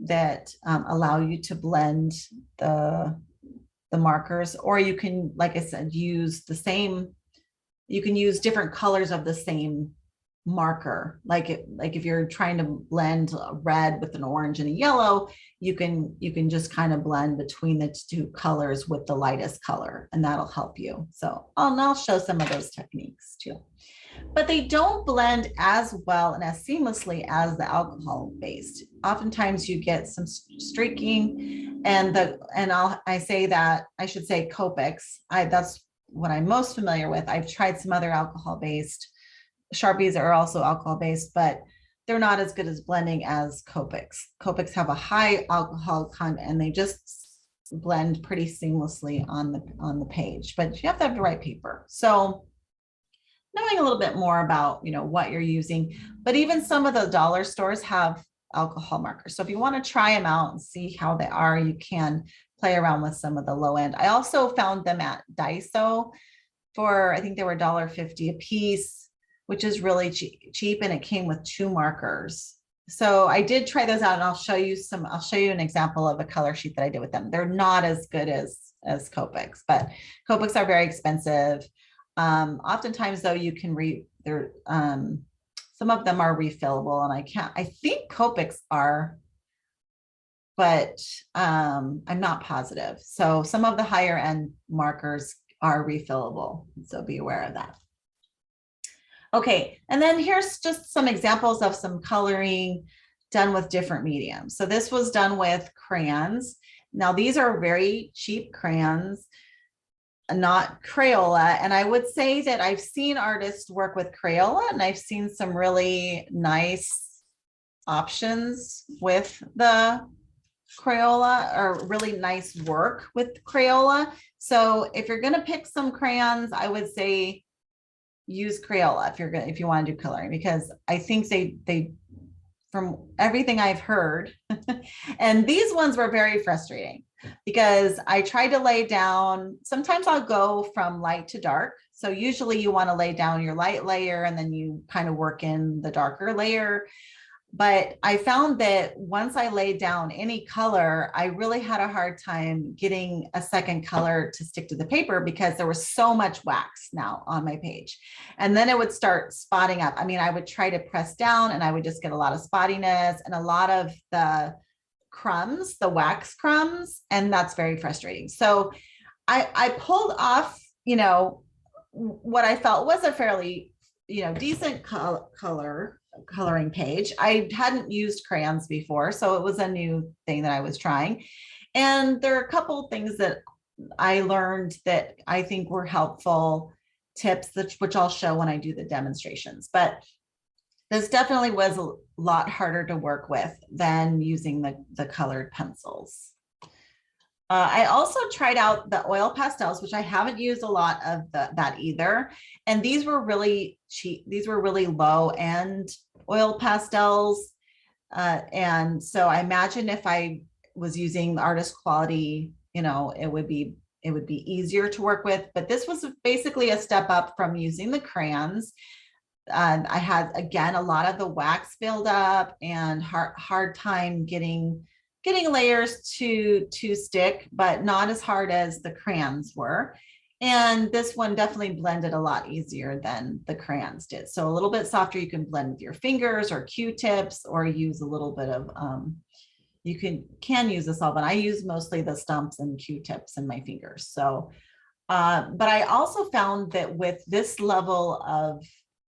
[SPEAKER 1] that allow you to blend the markers, or you can, like I said, use you can use different colors of the same marker. Like if you're trying to blend a red with an orange and a yellow, you can just kind of blend between the two colors with the lightest color, and that'll help you. So I'll show some of those techniques too. But they don't blend as well and as seamlessly as the alcohol based. Oftentimes you get some streaking, and I should say Copics. That's what I'm most familiar with. I've tried some other alcohol based. Sharpies are also alcohol based, but they're not as good as blending as Copics. Copics have a high alcohol content, and they just blend pretty seamlessly on the page, but you have to have the right paper. So knowing a little bit more about, what you're using. But even some of the dollar stores have alcohol markers. So if you want to try them out and see how they are, you can play around with some of the low end. I also found them at Daiso for, I think they were $1.50 a piece, which is really cheap. And it came with 2 markers. So I did try those out, and I'll show you an example of a color sheet that I did with them. They're not as good as Copics, but Copics are very expensive. Oftentimes though, you can some of them are refillable, and I think Copics are, but I'm not positive. So some of the higher end markers are refillable. So be aware of that. Okay, and then here's just some examples of some coloring done with different mediums. So this was done with crayons. Now these are very cheap crayons, not Crayola. And I would say that I've seen artists work with Crayola, and I've seen some really nice options with the Crayola, or really nice work with Crayola. So if you're going to pick some crayons, I would say use Crayola if you want to do coloring, because I think they from everything I've heard, and these ones were very frustrating because I tried to lay down, sometimes I'll go from light to dark. So usually you want to lay down your light layer and then you kind of work in the darker layer. But I found that once I laid down any color, I really had a hard time getting a second color to stick to the paper because there was so much wax now on my page. And then it would start spotting up. I mean, I would try to press down and I would just get a lot of spottiness and a lot of the crumbs, the wax crumbs, and that's very frustrating. So I pulled off, what I felt was a fairly, decent coloring page. I hadn't used crayons before, so it was a new thing that I was trying. And there are a couple of things that I learned that I think were helpful tips, which I'll show when I do the demonstrations. But this definitely was a lot harder to work with than using the colored pencils. I also tried out the oil pastels, which I haven't used a lot of that either. And these were really cheap. These were really low end oil pastels. And so I imagine if I was using the artist quality, it would be easier to work with. But this was basically a step up from using the crayons. I had, again, a lot of the wax build up and hard time getting layers to stick, but not as hard as the crayons were. And this one definitely blended a lot easier than the crayons did. So a little bit softer, you can blend with your fingers or Q-tips, or use a little bit of, you can use a solvent. I use mostly the stumps and Q-tips in my fingers. So, but I also found that with this level of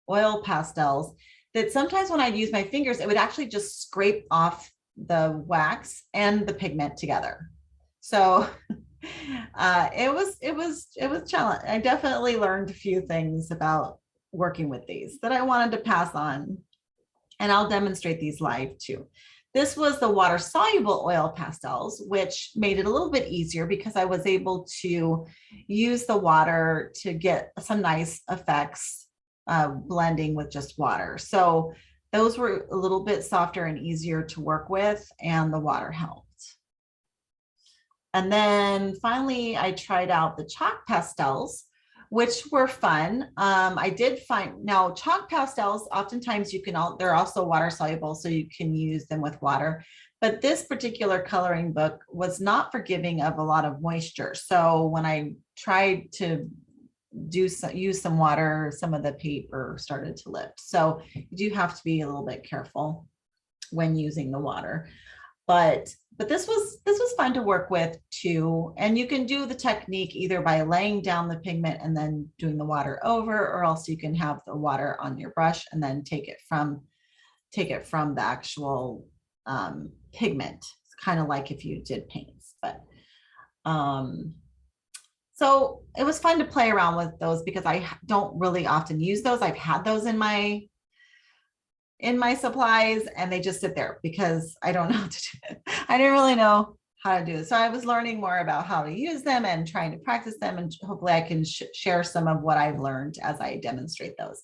[SPEAKER 1] oil pastels, that sometimes when I'd use my fingers, it would actually just scrape off the wax and the pigment together. So it was challenging. I definitely learned a few things about working with these that I wanted to pass on, and I'll demonstrate these live too. This was the water soluble oil pastels, which made it a little bit easier because I was able to use the water to get some nice effects blending with just water. So those were a little bit softer and easier to work with, and the water helped. And then finally, I tried out the chalk pastels, which were fun. I did find, now chalk pastels, oftentimes they're also water soluble, so you can use them with water. But this particular coloring book was not forgiving of a lot of moisture. So when I tried to use some water, some of the paper started to lift. So you do have to be a little bit careful when using the water. But this was fun to work with too. And you can do the technique either by laying down the pigment and then doing the water over, or else you can have the water on your brush and then take it from the actual pigment. It's kind of like if you did paints, but so it was fun to play around with those because I don't really often use those. I've had those in my supplies and they just sit there because I don't know what to do. I didn't really know how to do it. So I was learning more about how to use them and trying to practice them, and hopefully I can share some of what I've learned as I demonstrate those.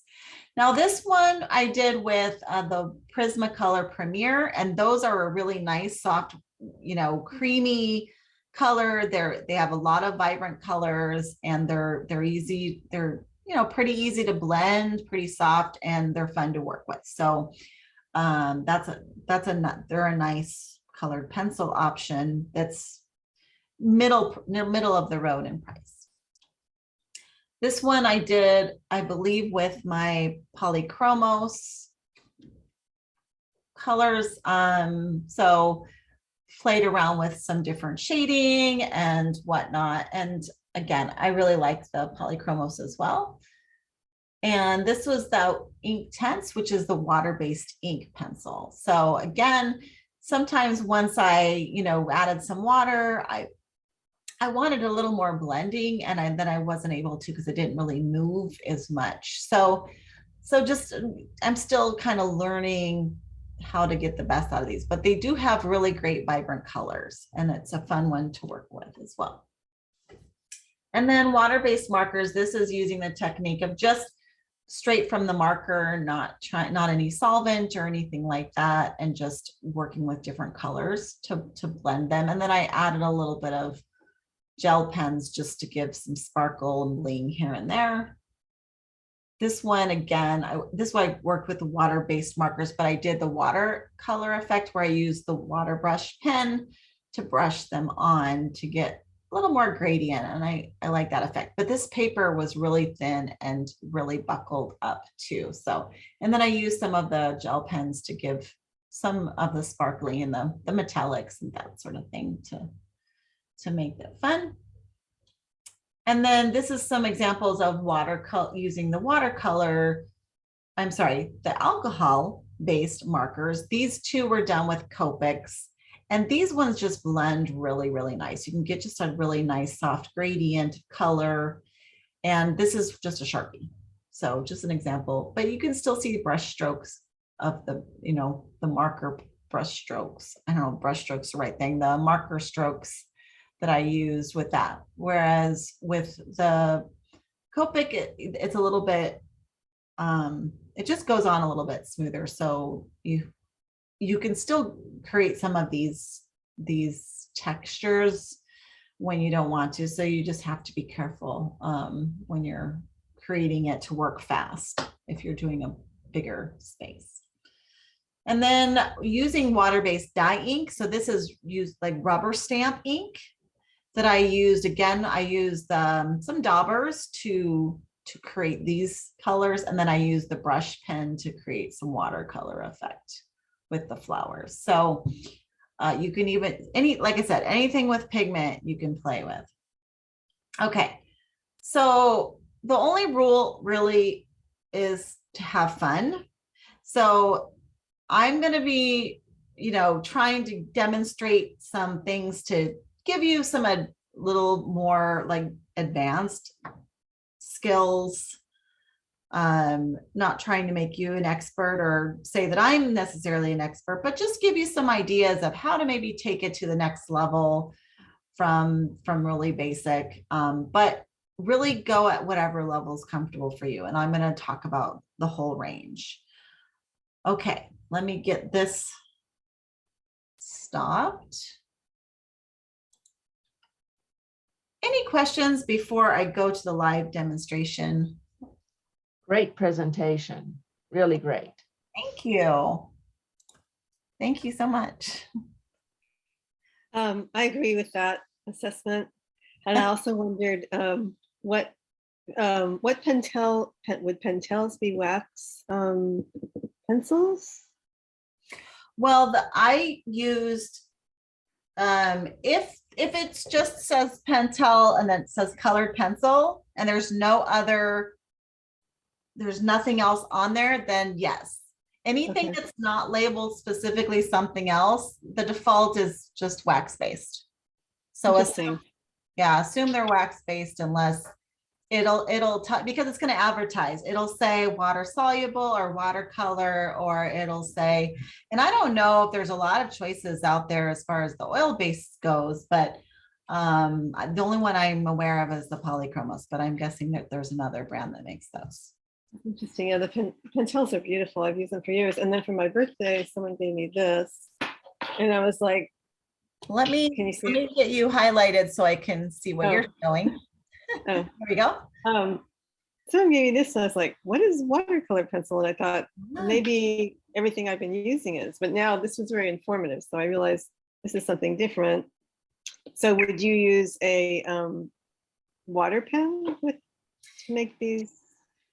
[SPEAKER 1] Now this one I did with the Prismacolor Premier, and those are a really nice, soft, you know, creamy color. They have a lot of vibrant colors, and they're easy. They're, you know, pretty easy to blend, pretty soft, and they're fun to work with. So they're a nice colored pencil option that's middle of the road in price. This one I did, I believe, with my Polychromos colors. So played around with some different shading and whatnot. And again, I really like the Polychromos as well. And this was the Inktense, which is the water-based ink pencil. So again, sometimes once I, you know, added some water, I wanted a little more blending, and then I wasn't able to because it didn't really move as much. So just, I'm still kind of learning how to get the best out of these, but they do have really great vibrant colors, and it's a fun one to work with as well. And then water-based markers, this is using the technique of just straight from the marker, not any solvent or anything like that, and just working with different colors to blend them. And then I added a little bit of gel pens just to give some sparkle and bling here and there. This one, again, this one I worked with the water-based markers, but I did the watercolor effect where I used the water brush pen to brush them on to get a little more gradient, and I like that effect. But this paper was really thin and really buckled up too. So, and then I used some of the gel pens to give some of the sparkly and the metallics and that sort of thing to make that fun. And then this is some examples of watercolor, using the watercolor, the alcohol-based markers. These two were done with Copics. And these ones just blend really, really nice. You can get just a really nice soft gradient color. And this is just a Sharpie. So just an example, but you can still see brush strokes of the, you know, the marker brush strokes. I don't know, brush strokes the right thing, the marker strokes that I used with that. Whereas with the Copic, it's a little bit, it just goes on a little bit smoother. So you can still create some of these textures when you don't want to. So you just have to be careful when you're creating it to work fast if you're doing a bigger space. And then using water-based dye ink. So this is used like rubber stamp ink that I used. Again, I used some daubers to create these colors. And then I used the brush pen to create some watercolor effect with the flowers. So you can even, like I said, anything with pigment you can play with. Okay, so the only rule really is to have fun. So I'm going to be, you know, trying to demonstrate some things to give you some a little more like advanced skills. Not trying to make you an expert or say that I'm necessarily an expert, but just give you some ideas of how to maybe take it to the next level from really basic, but really go at whatever level is comfortable for you. And I'm going to talk about the whole range. Okay, let me get this stopped. Any questions before I go to the live demonstration?
[SPEAKER 2] Great presentation, really great.
[SPEAKER 1] Thank you. Thank you so much.
[SPEAKER 3] I agree with that assessment. And I also wondered would Pentels be wax pencils?
[SPEAKER 1] Well, I used, if it just says Pentel and then it says colored pencil and there's nothing else on there, then yes. Anything that's not labeled specifically something else, the default is just wax based. So assume they're wax based unless because it's going to advertise. It'll say water soluble or watercolor, or it'll say, and I don't know if there's a lot of choices out there as far as the oil base goes, but the only one I'm aware of is the Polychromos, but I'm guessing that there's another brand that makes those.
[SPEAKER 3] Interesting. Yeah, the Pastels are beautiful. I've used them for years. And then for my birthday, someone gave me this. And I was like,
[SPEAKER 1] Let me
[SPEAKER 3] can you see
[SPEAKER 1] let me get you highlighted so I can see what you're showing.
[SPEAKER 3] Oh.
[SPEAKER 1] There we go.
[SPEAKER 3] Someone gave me this, and I was like, what is watercolor pencil? And I thought
[SPEAKER 1] Ah.
[SPEAKER 3] maybe everything I've been using is, but now this was very informative. So I realized this is something different. So would you use a water pen to make these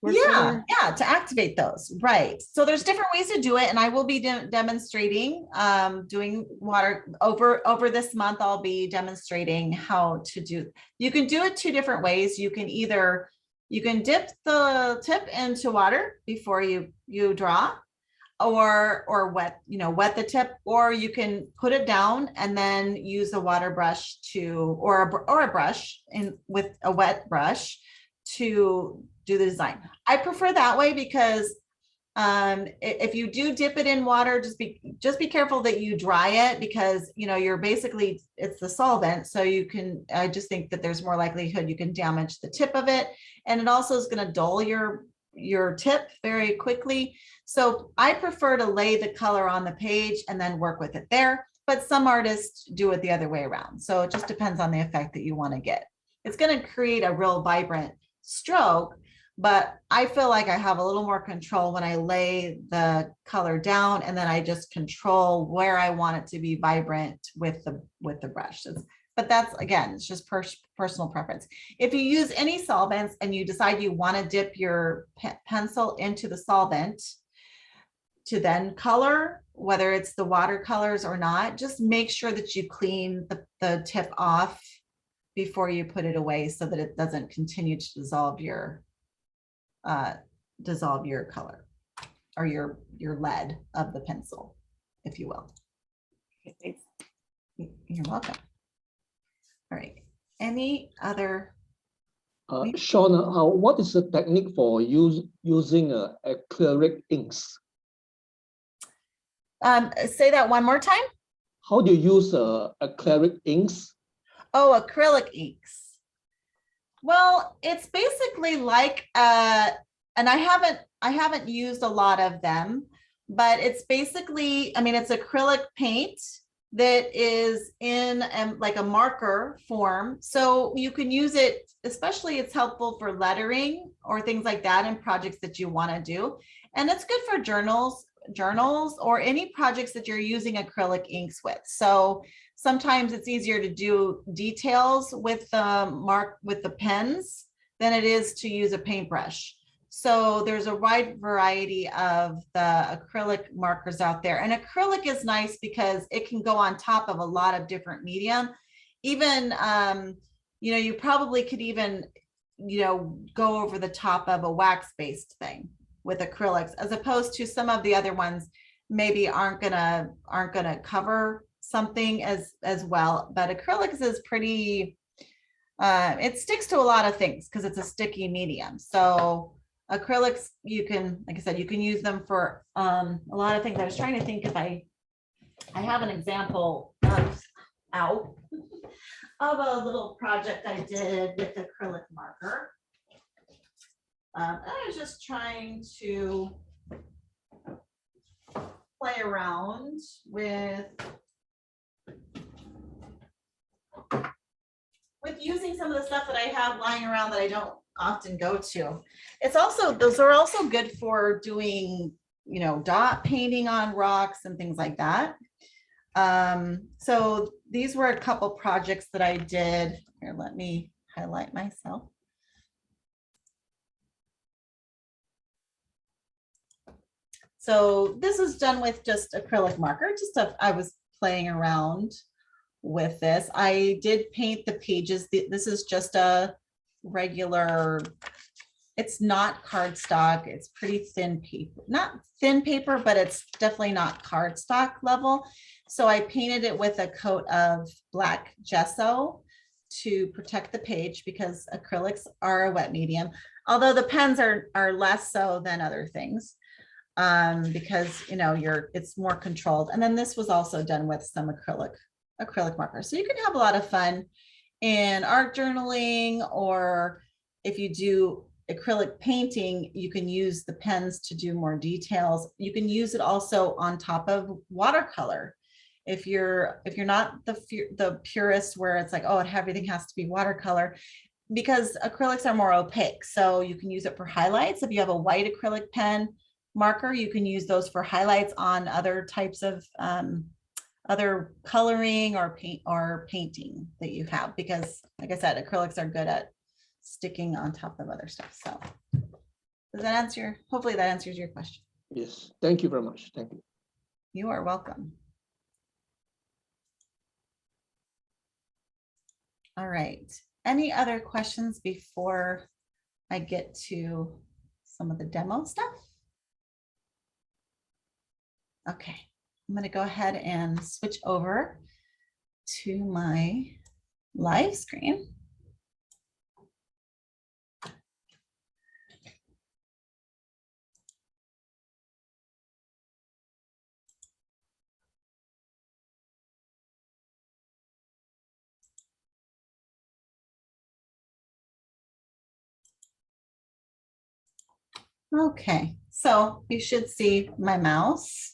[SPEAKER 3] work better?
[SPEAKER 1] Yeah, to activate those, right? So there's different ways to do it, and I will be demonstrating doing water over this month. I'll be demonstrating how to do. You can do it two different ways. You can dip the tip into water before you draw, or wet the tip, or you can put it down and then use a water brush or a brush with a wet brush to do the design. I prefer that way because if you do dip it in water, just be careful that you dry it, because you're basically, it's the solvent, so I just think that there's more likelihood you can damage the tip of it, and it also is going to dull your tip very quickly. So I prefer to lay the color on the page and then work with it there, but some artists do it the other way around. So it just depends on the effect that you want to get. It's going to create a real vibrant stroke, but I feel like I have a little more control when I lay the color down, and then I just control where I want it to be vibrant with the brush. But that's, again, it's just personal preference. If you use any solvents and you decide you want to dip your pencil into the solvent to then color, whether it's the watercolors or not, just make sure that you clean the tip off before you put it away, so that it doesn't continue to dissolve your color, or your lead of the pencil, if you will.
[SPEAKER 3] Okay, thanks.
[SPEAKER 1] You're welcome. All right. Any other?
[SPEAKER 4] Shauna, what is the technique for using acrylic inks?
[SPEAKER 1] Say that one more time.
[SPEAKER 4] How do you use acrylic inks?
[SPEAKER 1] Oh, acrylic inks. Well, it's basically like, and I haven't used a lot of them, but it's basically, it's acrylic paint that is in like a marker form. So you can use it, especially it's helpful for lettering or things like that in projects that you want to do. And it's good for journals or any projects that you're using acrylic inks with. So sometimes it's easier to do details with the pens than it is to use a paintbrush. So there's a wide variety of the acrylic markers out there. And acrylic is nice because it can go on top of a lot of different medium. Even, you probably could even, go over the top of a wax-based thing with acrylics, as opposed to some of the other ones maybe aren't gonna cover something as well. But acrylics is pretty, it sticks to a lot of things because it's a sticky medium. So acrylics, you can, like I said, you can use them for a lot of things. I was trying to think if I have an example of a little project I did with acrylic marker. I was just trying to play around with using some of the stuff that I have lying around that I don't often go to. Those are also good for doing, dot painting on rocks and things like that. So these were a couple projects that I did. Here, let me highlight myself. So this is done with just acrylic marker. I was playing around with this. I did paint the pages. This is just a regular, it's not cardstock. It's pretty thin paper, not thin paper, but it's definitely not cardstock level. So I painted it with a coat of black gesso to protect the page because acrylics are a wet medium, although the pens are less so than other things, because it's more controlled. And then this was also done with some acrylic markers. So you can have a lot of fun in art journaling, or if you do acrylic painting, you can use the pens to do more details. You can use it also on top of watercolor. If you're not the purist where it's like, oh, everything has to be watercolor, because acrylics are more opaque. So you can use it for highlights. If you have a white acrylic pen marker, you can use those for highlights on other types of other coloring or painting that you have, because like I said, acrylics are good at sticking on top of other stuff. So does that answer? Hopefully that answers your question.
[SPEAKER 4] Yes, thank you very much. Thank you.
[SPEAKER 1] You are welcome. All right. Any other questions before I get to some of the demo stuff? Okay, I'm going to go ahead and switch over to my live screen. Okay, so you should see my mouse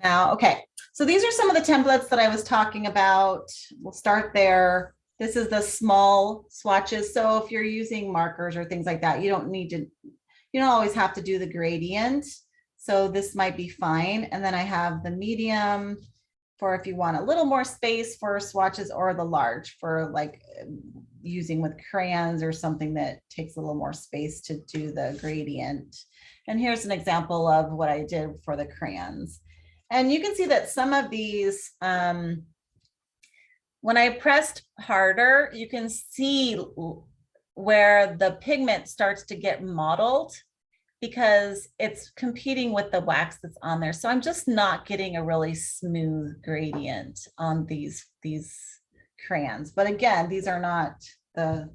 [SPEAKER 1] now. Okay, so these are some of the templates that I was talking about. We'll start there. This is the small swatches. So if you're using markers or things like that, you don't always have to do the gradient. So this might be fine. And then I have the medium for if you want a little more space for swatches, or the large for like using with crayons or something that takes a little more space to do the gradient. And here's an example of what I did for the crayons. And you can see that some of these, when I pressed harder, you can see where the pigment starts to get mottled because it's competing with the wax that's on there. So I'm just not getting a really smooth gradient on these crayons. But again, these are, I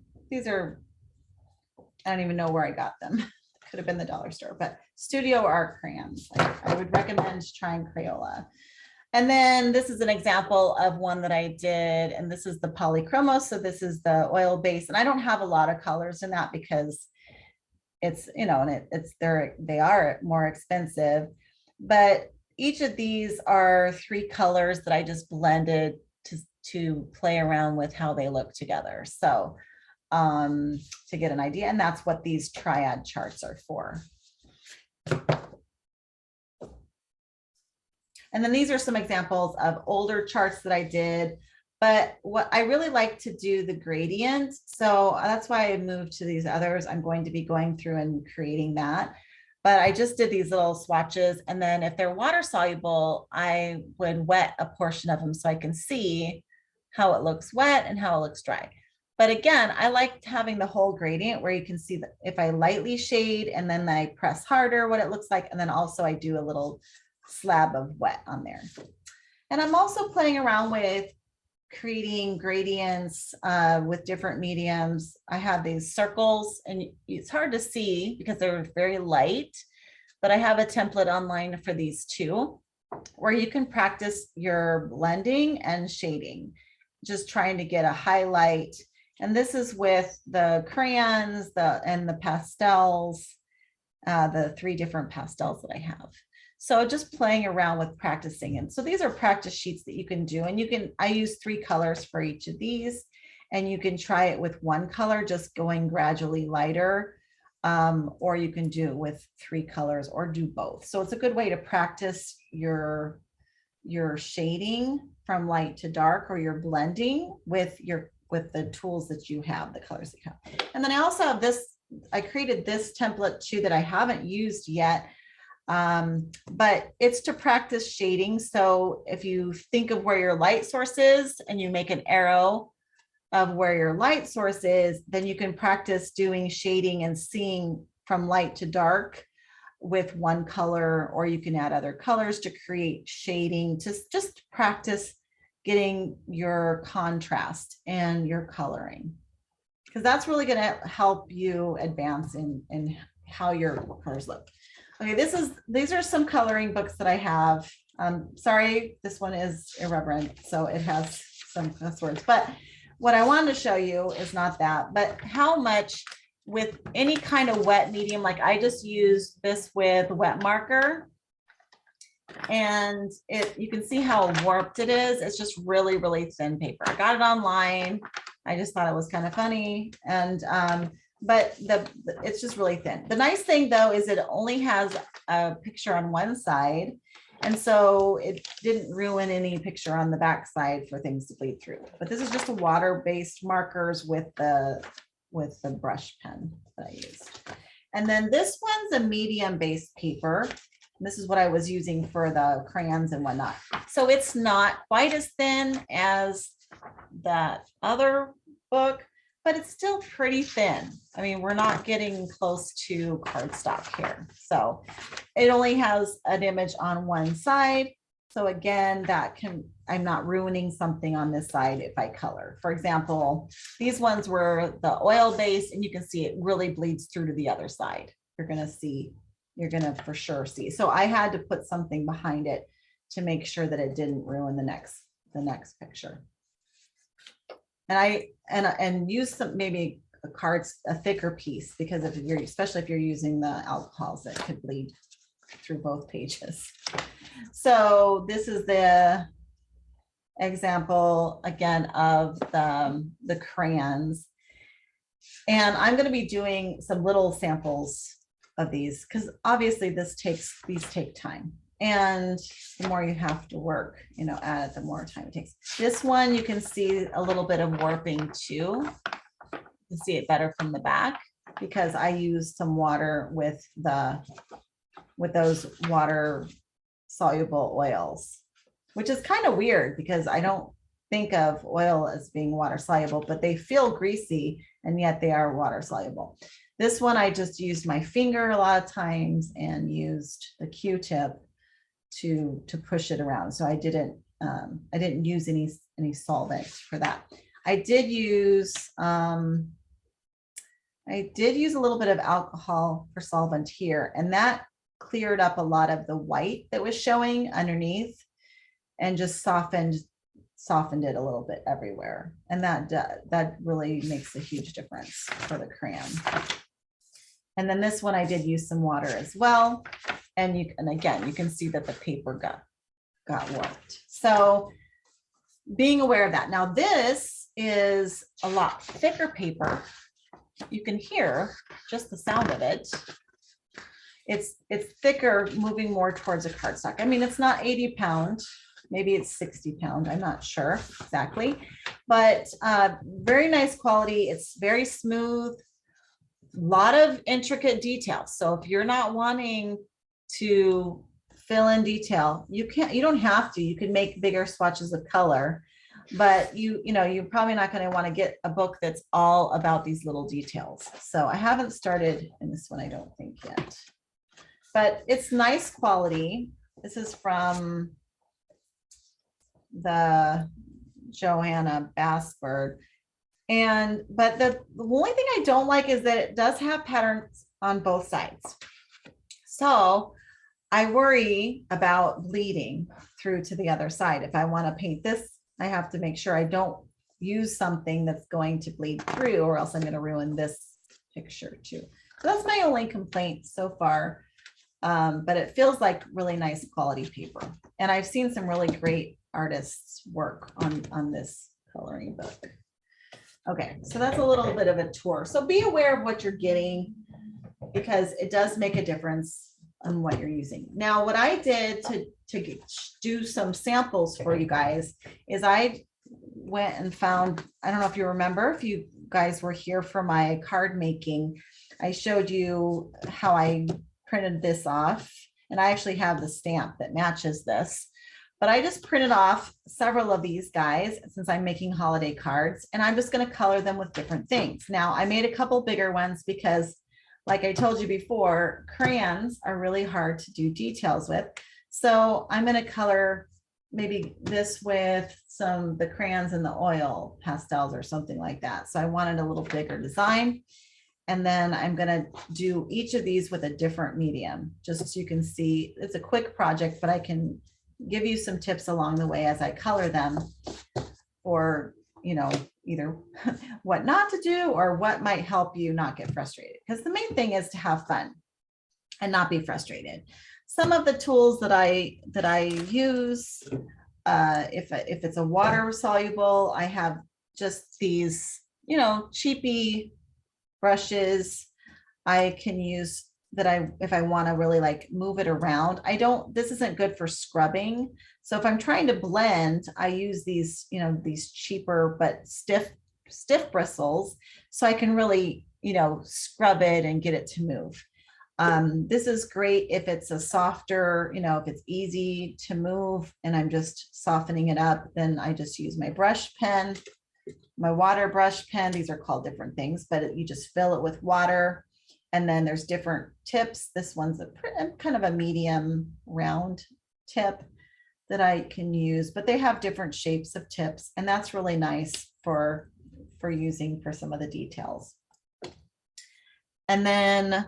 [SPEAKER 1] don't even know where I got them. Could have been the dollar store, but Studio Art crayons. I would recommend trying Crayola. And then this is an example of one that I did, and this is the Polychromos. So this is the oil base, and I don't have a lot of colors in that because it's, and they are more expensive, but each of these are 3 colors that I just blended to play around with how they look together. So to get an idea, and that's what these Triad charts are for. And then these are some examples of older charts that I did, but what I really like to do the gradient. So that's why I moved to these others. I'm going to be going through and creating that. But I just did these little swatches. And then if they're water soluble, I would wet a portion of them so I can see how it looks wet and how it looks dry. But again, I like having the whole gradient where you can see that if I lightly shade and then I press harder, what it looks like. And then also I do a little slab of wet on there. And I'm also playing around with creating gradients with different mediums. I have these circles, and it's hard to see because they're very light, but I have a template online for these too, where you can practice your blending and shading, just trying to get a highlight. And this is with the crayons and the pastels, the 3 different pastels that I have. So just playing around with practicing. And so these are practice sheets that you can do. And I use 3 colors for each of these, and you can try it with 1 color, just going gradually lighter, or you can do it with 3 colors or do both. So it's a good way to practice your shading from light to dark, or your blending with the tools that you have, the colors that you have. And then I also have this, I created this template too that I haven't used yet. But it's to practice shading. So if you think of where your light source is and you make an arrow of where your light source is, then you can practice doing shading and seeing from light to dark with 1 color, or you can add other colors to create shading, to just practice getting your contrast and your coloring, because that's really going to help you advance in how your colors look. Okay, these are some coloring books that I have. Sorry, this one is irreverent, so it has some cuss words, but what I wanted to show you is not that, but how much with any kind of wet medium, like I just used this with wet marker, and you can see how warped it is. It's just really, really thin paper. I got it online. I just thought it was kind of funny. And but it's just really thin. The nice thing though is it only has a picture on one side. And so it didn't ruin any picture on the back side for things to bleed through. But this is just a water-based markers with the brush pen that I used. And then this one's a medium-based paper. This is what I was using for the crayons and whatnot. So it's not quite as thin as that other book, but it's still pretty thin. I mean, we're not getting close to cardstock here. So it only has an image on one side. So again, I'm not ruining something on this side if I color. For example, these ones were the oil based, and you can see it really bleeds through to the other side. You're going to for sure see. So I had to put something behind it to make sure that it didn't ruin the next picture. And use some, maybe a thicker piece, because especially if you're using the alcohols that could bleed through both pages. So this is the example again of the crayons. And I'm going to be doing some little samples of these, because obviously these take time. And the more you have to work, at it, the more time it takes. This one, you can see a little bit of warping too. You can see it better from the back because I used some water with those water soluble oils, which is kind of weird because I don't think of oil as being water soluble, but they feel greasy and yet they are water soluble. This one, I just used my finger a lot of times and used a Q-tip to push it around. So I didn't use any solvent for that. I did use a little bit of alcohol for solvent here, and that cleared up a lot of the white that was showing underneath and just softened it a little bit everywhere. And that really makes a huge difference for the crayon. And then this one, I did use some water as well. And again, you can see that the paper got warped. So being aware of that. Now this is a lot thicker paper. You can hear just the sound of it. It's thicker, moving more towards a cardstock. I mean, it's not 80 pound, maybe it's 60 pound. I'm not sure exactly, but very nice quality. It's very smooth, a lot of intricate details. So if you're not wanting to fill in detail, you don't have to. You can make bigger swatches of color, but you're probably not going to want to get a book that's all about these little details. So I haven't started in this one, I don't think yet, but it's nice quality. This is from the Johanna Basford. But the only thing I don't like is that it does have patterns on both sides. So I worry about bleeding through to the other side. If I want to paint this, I have to make sure I don't use something that's going to bleed through, or else I'm going to ruin this picture too. So that's my only complaint so far. But it feels like really nice quality paper. And I've seen some really great artists work on this coloring book. Okay, so that's a little bit of a tour. So be aware of what you're getting, because it does make a difference on what you're using. Now, what I did to do some samples for you guys is I went and found, I don't know if you remember, if you guys were here for my card making, I showed you how I printed this off, and I actually have the stamp that matches this. But I just printed off several of these guys since I'm making holiday cards, and I'm just going to color them with different things. Now, I made a couple bigger ones because, like I told you before, crayons are really hard to do details with. So I'm going to color maybe this with the crayons and the oil pastels or something like that. So I wanted a little bigger design. And then I'm gonna do each of these with a different medium, just so you can see. It's a quick project, but I can give you some tips along the way as I color them, or, you know, either what not to do or what might help you not get frustrated. Because the main thing is to have fun and not be frustrated. Some of the tools that I use, if it's a water soluble, I have just these, you know, cheapy brushes I can use that if I want to really like move it around. This isn't good for scrubbing. So if I'm trying to blend, I use these, you know, these cheaper but stiff bristles, so I can really, you know, scrub it and get it to move. This is great if it's a softer, you know, if it's easy to move and I'm just softening it up, then I just use my brush pen, my water brush pen. These are called different things, but you just fill it with water. And then there's different tips. This one's a kind of a medium round tip that I can use, but they have different shapes of tips. And that's really nice for using for some of the details. And then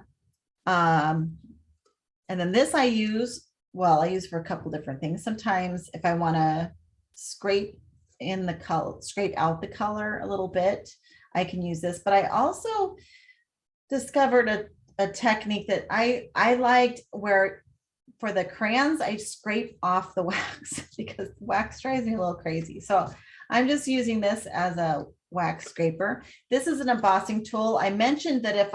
[SPEAKER 1] this I use for a couple different things. Sometimes if I want to scrape out the color a little bit, I can use this. But I also discovered a technique that I liked, where for the crayons, I scrape off the wax because wax drives me a little crazy. So I'm just using this as a wax scraper. This is an embossing tool. I mentioned that if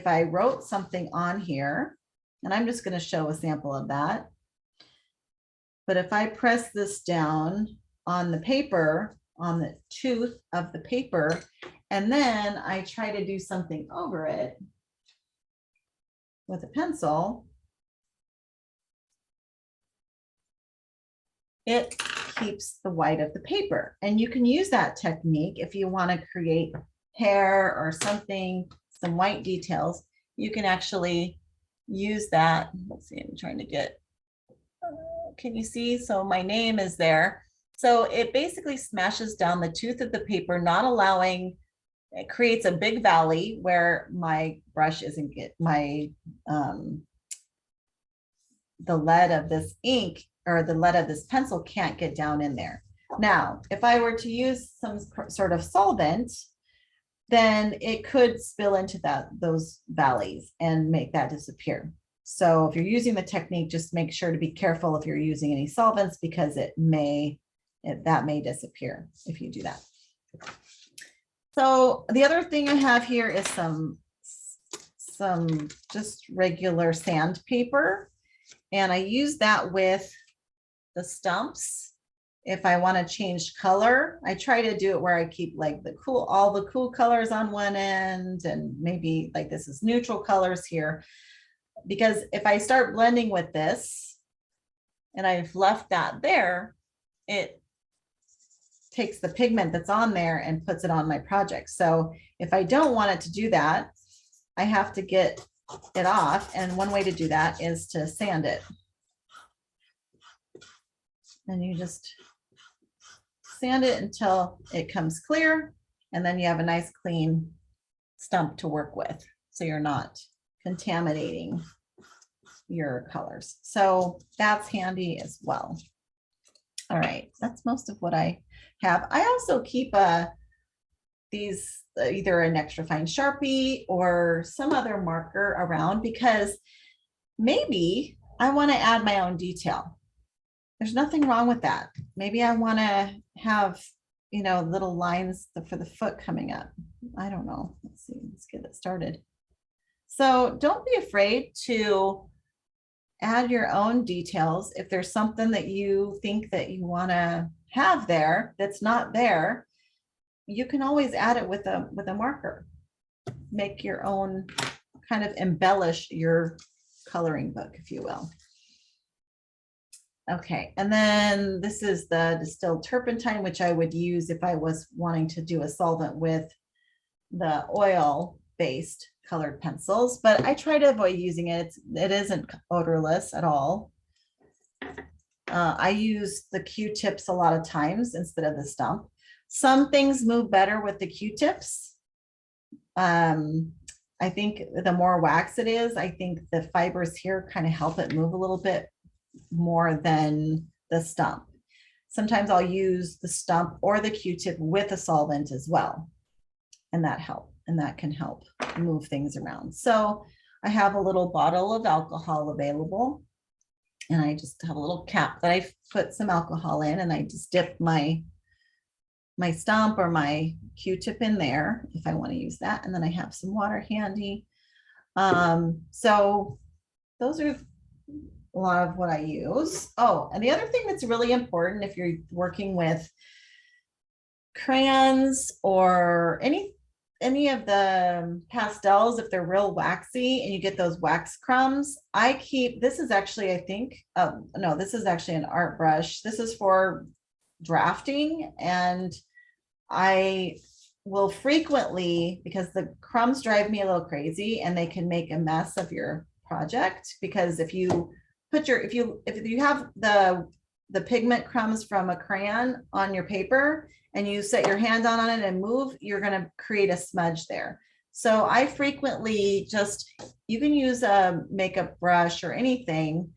[SPEAKER 1] I wrote something on here, and I'm just going to show a sample of that. But if I press this down on the paper, on the tooth of the paper, and then I try to do something over it with a pencil, it keeps the white of the paper. And you can use that technique if you want to create hair or something, some white details. You can actually use that. Let's see, I'm trying to get, can you see? So my name is there. So it basically smashes down the tooth of the paper, not allowing, it creates a big valley where my brush isn't the lead of this ink or the lead of this pencil can't get down in there. Now, if I were to use some sort of solvent, then it could spill into those valleys and make that disappear. So if you're using the technique, just make sure to be careful if you're using any solvents, because that may disappear if you do that. So the other thing I have here is some just regular sandpaper, and I use that with the stumps. If I want to change color, I try to do it where I keep like all the cool colors on one end, and maybe like this is neutral colors here, because if I start blending with this and I've left that there, it takes the pigment that's on there and puts it on my project. So if I don't want it to do that, I have to get it off. And one way to do that is to sand it. And you just sand it until it comes clear. And then you have a nice clean stump to work with. So you're not contaminating your colors. So that's handy as well. All right, that's most of what I have. I also keep either an extra fine Sharpie or some other marker around, because maybe I want to add my own detail. There's nothing wrong with that. Maybe I want to have, you know, little lines for the foot coming up. I don't know. Let's see, let's get it started. So don't be afraid to add your own details. If there's something that you think that you want to have there that's not there, you can always add it with a marker. Make your own, kind of embellish your coloring book, if you will. Okay, and then this is the Distilled Turpentine, which I would use if I was wanting to do a solvent with the oil-based colored pencils, but I try to avoid using it. It isn't odorless at all. I use the Q-tips a lot of times instead of the stump. Some things move better with the Q-tips. I think the more wax it is, I think the fibers here kind of help it move a little bit more than the stump. Sometimes I'll use the stump or the Q-tip with a solvent as well. And that can help move things around. So I have a little bottle of alcohol available. And I just have a little cap that I put some alcohol in, and I just dip my stump or my Q-tip in there if I want to use that. And then I have some water handy. So those are a lot of what I use. Oh, and the other thing that's really important if you're working with crayons or any of the pastels, if they're real waxy and you get those wax crumbs, I keep, this is actually, I think, no, this is actually an art brush. This is for drafting, and I will frequently, because the crumbs drive me a little crazy and they can make a mess of your project, because if you put your, if you have the pigment crumbs from a crayon on your paper and you set your hand on it and move, you're going to create a smudge there. So I frequently just, you can use a makeup brush or anything.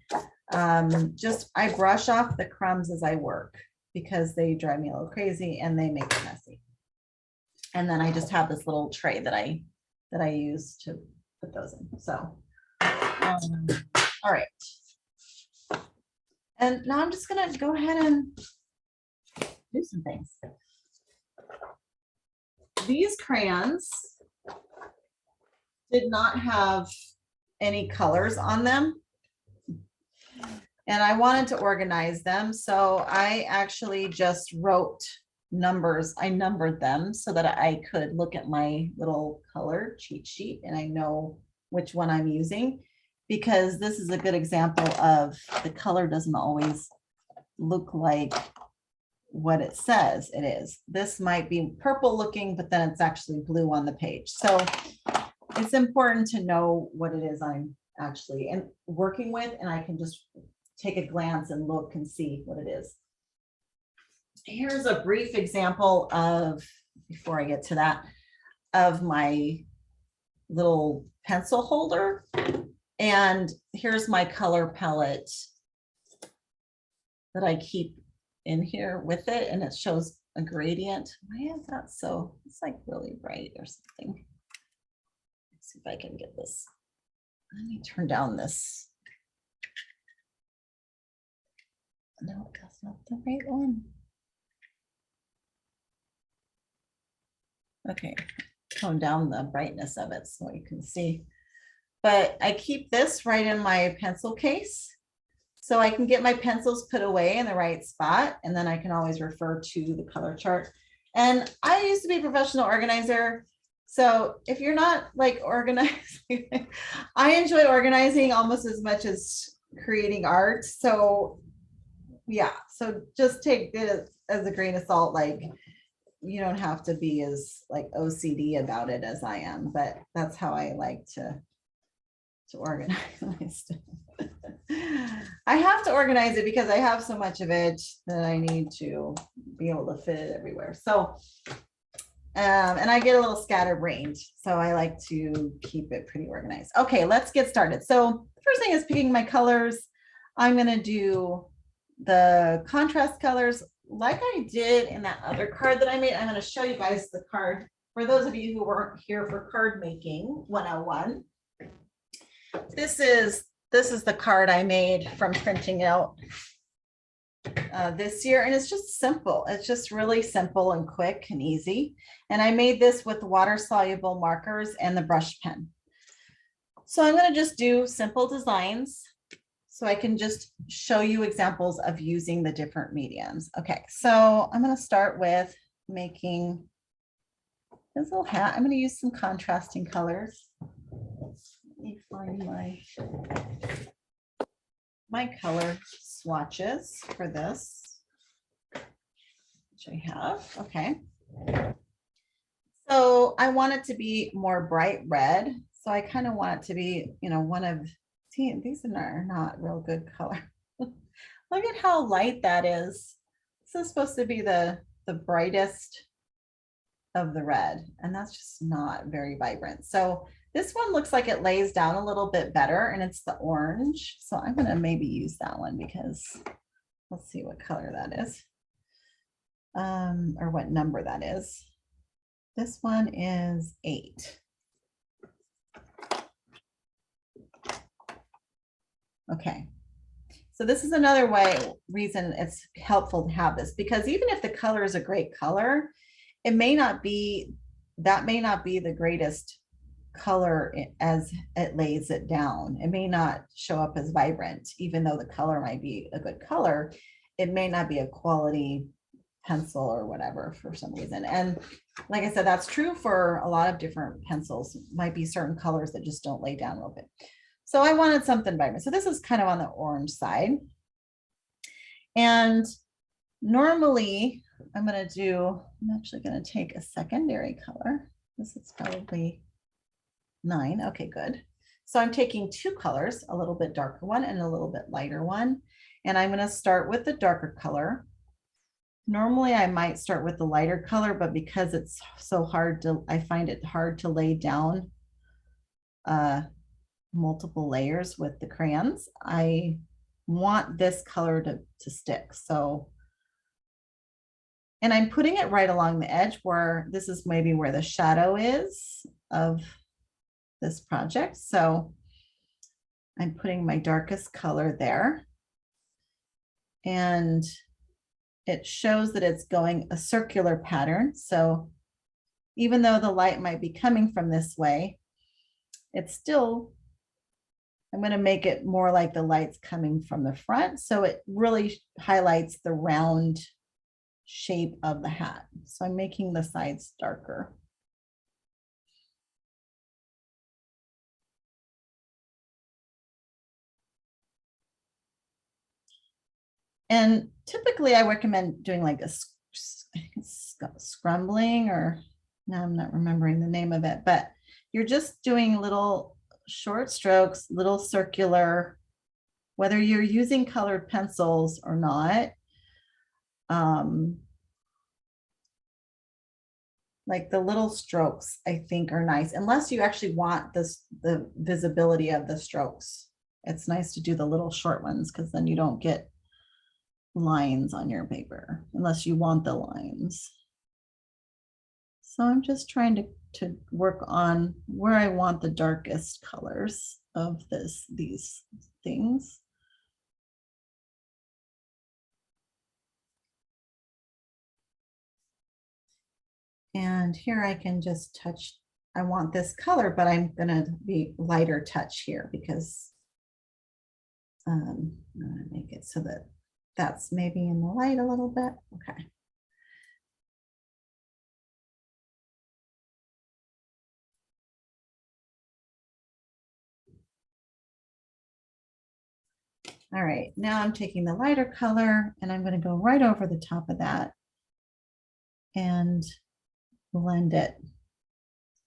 [SPEAKER 1] Just, I brush off the crumbs as I work because they drive me a little crazy and they make it messy. And then I just have this little tray that I use to put those in. So, all right. And now I'm just going to go ahead and do some things. These crayons did not have any colors on them. And I wanted to organize them. So I actually just wrote numbers. I numbered them so that I could look at my little color cheat sheet and I know which one I'm using, because this is a good example of the color doesn't always look like what it says it is. This might be purple looking, but then it's actually blue on the page. So it's important to know what it is I'm actually working with, and I can just take a glance and look and see what it is. Here's a brief example of, before I get to that, of my little pencil holder. And here's my color palette that I keep in here with it, and it shows a gradient. Why is that so? It's like really bright or something. Let's see if I can get this. Let me turn down this. No, that's not the right one. Okay, tone down the brightness of it so you can see. But I keep this right in my pencil case, so I can get my pencils put away in the right spot, and then I can always refer to the color chart. And I used to be a professional organizer, so if you're not like organizing, I enjoy organizing almost as much as creating art. So yeah, so just take it as a grain of salt. Like, you don't have to be as like OCD about it as I am, but that's how I like to organize my stuff. I have to organize it because I have so much of it that I need to be able to fit it everywhere. So, and I get a little scatterbrained, so I like to keep it pretty organized. Okay, let's get started. So the first thing is picking my colors. I'm going to do the contrast colors like I did in that other card that I made. I'm going to show you guys the card for those of you who weren't here for card making 101. This is the card I made from printing out this year, and it's just simple. It's just really simple and quick and easy. And I made this with water soluble markers and the brush pen. So I'm going to just do simple designs so I can just show you examples of using the different mediums. Okay, so I'm going to start with making this little hat. I'm going to use some contrasting colors. Let me find my color swatches for this, which I have. Okay. So I want it to be more bright red. So I kind of want it to be, you know, one of, see, these are not real good color. Look at how light that is. This is supposed to be the brightest of the red, and that's just not very vibrant. So this one looks like it lays down a little bit better, and it's the orange. So I'm gonna maybe use that one because let's see what color that is. Or what number that is. This one is 8. Okay. So this is another reason it's helpful to have this, because even if the color is a great color, it may not be, that may not be the greatest color as it lays it down. It may not show up as vibrant, even though the color might be a good color. It may not be a quality pencil or whatever for some reason. And like I said, that's true for a lot of different pencils. Might be certain colors that just don't lay down real good. So I wanted something vibrant. So this is kind of on the orange side. And normally I'm actually going to take a secondary color. This is probably 9. Okay, good. So I'm taking 2 colors, a little bit darker one and a little bit lighter one. And I'm going to start with the darker color. Normally I might start with the lighter color, but because it's so hard I find it hard to lay down multiple layers with the crayons. I want this color to stick. So, and I'm putting it right along the edge where this is maybe where the shadow is of this project. So I'm putting my darkest color there. And it shows that it's going a circular pattern. So even though the light might be coming from this way, it's still, I'm going to make it more like the light's coming from the front. So it really highlights the round shape of the hat. So I'm making the sides darker. And typically I recommend doing like a scrumbling, or now I'm not remembering the name of it, but you're just doing little short strokes, little circular, whether you're using colored pencils or not. Like the little strokes, I think, are nice, unless you actually want the visibility of the strokes. It's nice to do the little short ones because then you don't get lines on your paper unless you want the lines. So I'm just trying to work on where I want the darkest colors of these things. And here I can just touch, I want this color, but I'm gonna be lighter touch here because I'm gonna make it so that that's maybe in the light a little bit. Okay. All right, now I'm taking the lighter color and I'm going to go right over the top of that and blend it.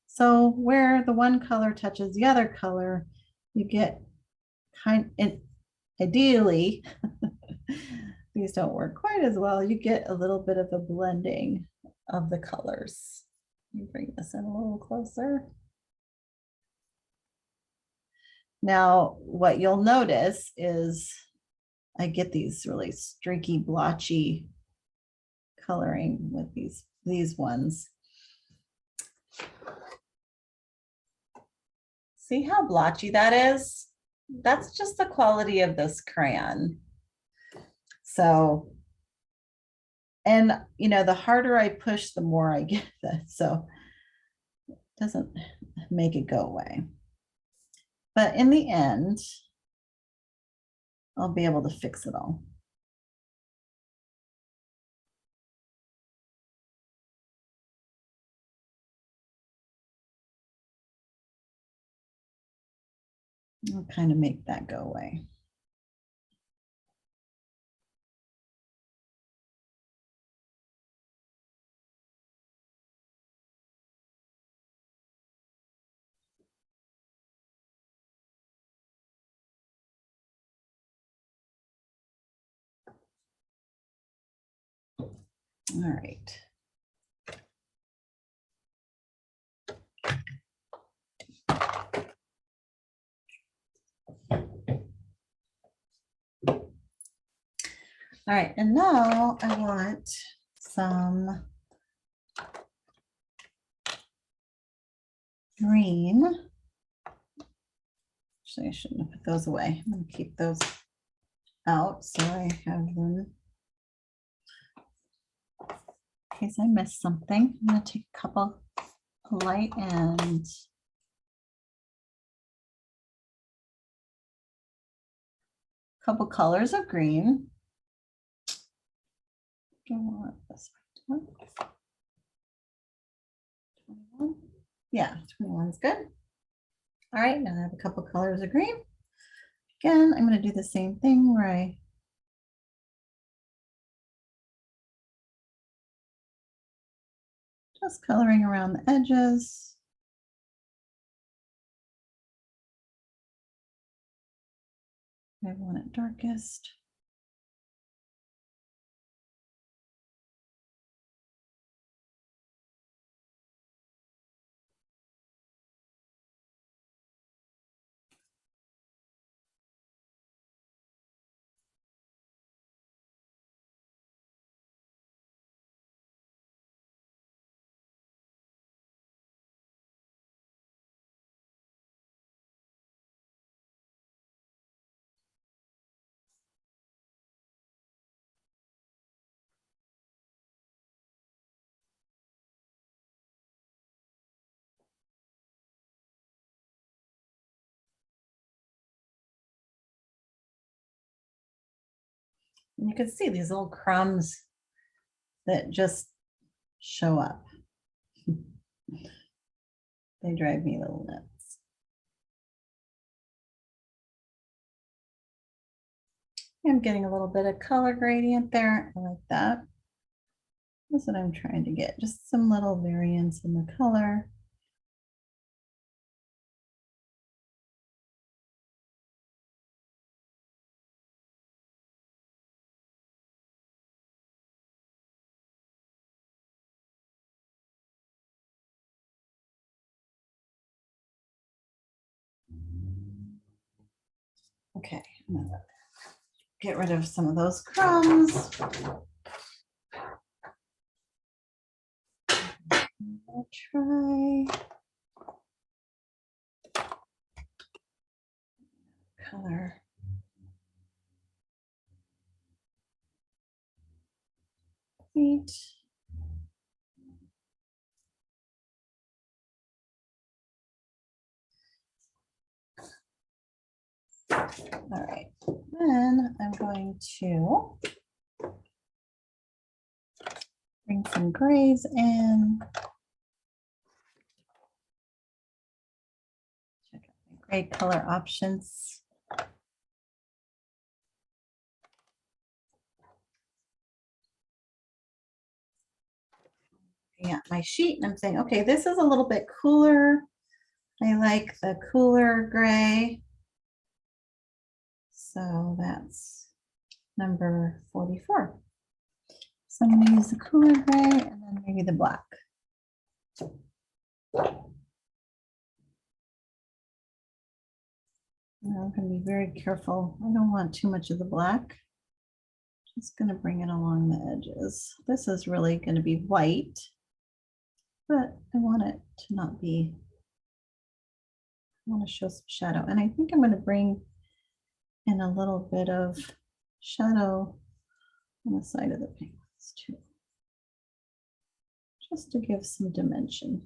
[SPEAKER 1] So where the one color touches the other color, you get ideally, these don't work quite as well, you get a little bit of a blending of the colors. Let me bring this in a little closer. Now, what you'll notice is I get these really streaky, blotchy coloring with these ones. See how blotchy that is? That's just the quality of this crayon. So, and you know, the harder I push, the more I get that. So it doesn't make it go away. But in the end, I'll be able to fix it all. I'll kind of make that go away. All right. All right, and now I want some green. Actually, I shouldn't have put those away. I'm going to keep those out so I have them in case I missed something. I'm going to take a couple light and couple colors of green. I want this one. 21. Yeah, 21 is good. All right, now I have a couple colors of green. Again, I'm going to do the same thing where I just coloring around the edges. I want it darkest. And you can see these little crumbs that just show up. They drive me a little nuts. I'm getting a little bit of color gradient there. I like that. That's what I'm trying to get. Just some little variance in the color. Okay, I'm gonna get rid of some of those crumbs. I'll try color. Neat. All right, then I'm going to bring some grays in. Check out my gray color options. Yeah, my sheet, and I'm saying, okay, this is a little bit cooler. I like the cooler gray. So that's number 44. So I'm going to use the cooler gray and then maybe the black. Now I'm going to be very careful. I don't want too much of the black. Just going to bring it along the edges. This is really going to be white, but I want it to not be, I want to show some shadow. And I think I'm going to bring in a little bit of shadow on the side of the penguins too, just to give some dimension.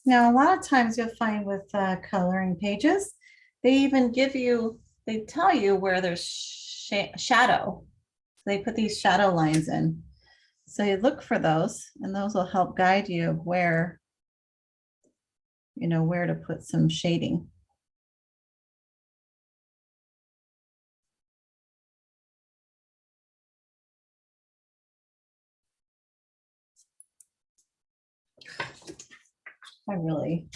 [SPEAKER 1] Now, a lot of times you'll find with coloring pages, they even give you, they tell you where there's shadow. They put these shadow lines in. So you look for those, and those will help guide you where, where to put some shading. I really,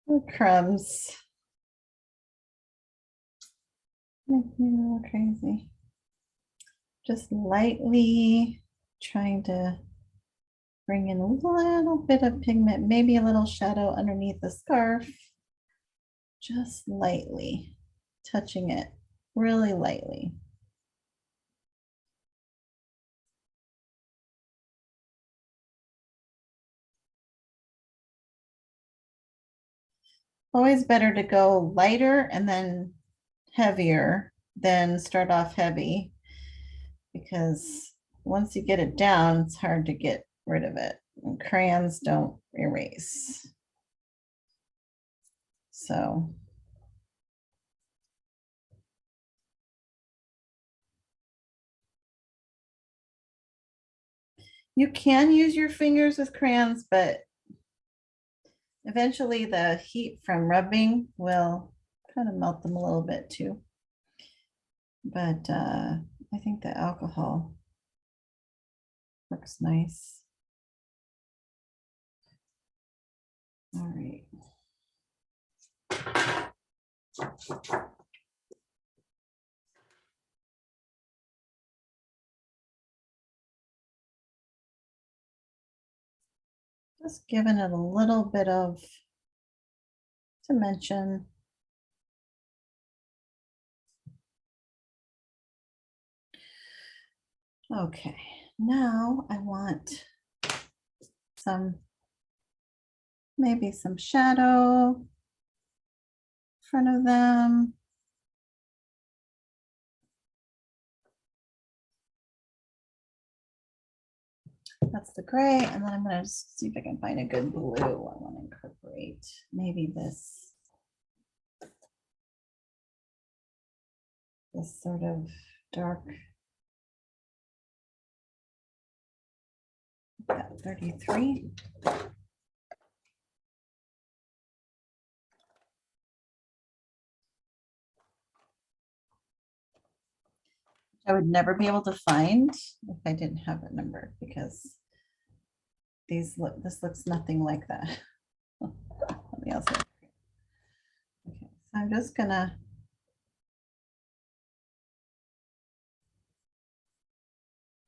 [SPEAKER 1] the crumbs make me a little crazy. Just lightly trying to bring in a little bit of pigment, maybe a little shadow underneath the scarf. Just lightly touching it, really lightly. Always better to go lighter and then heavier than start off heavy, because once you get it down, it's hard to get rid of it. And crayons don't erase. So you can use your fingers with crayons, but eventually the heat from rubbing will kind of melt them a little bit too. But I think the alcohol works nice. All right. Just giving it a little bit of dimension. Okay, now I want maybe some shadow in front of them. That's the gray, and then I'm going to see if I can find a good blue I want to incorporate. Maybe this sort of dark. 33. I would never be able to find if I didn't have it numbered, because this looks nothing like that. On the outside. Okay, so I'm just gonna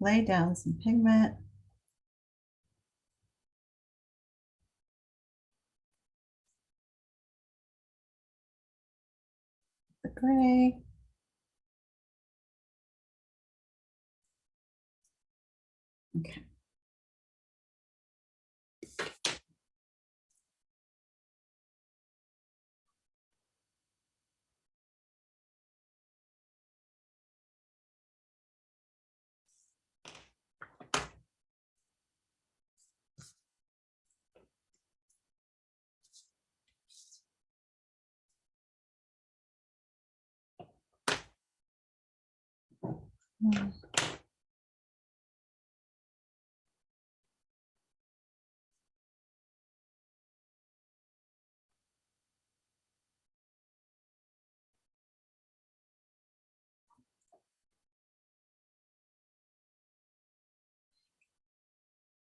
[SPEAKER 1] lay down some pigment. The gray. Okay.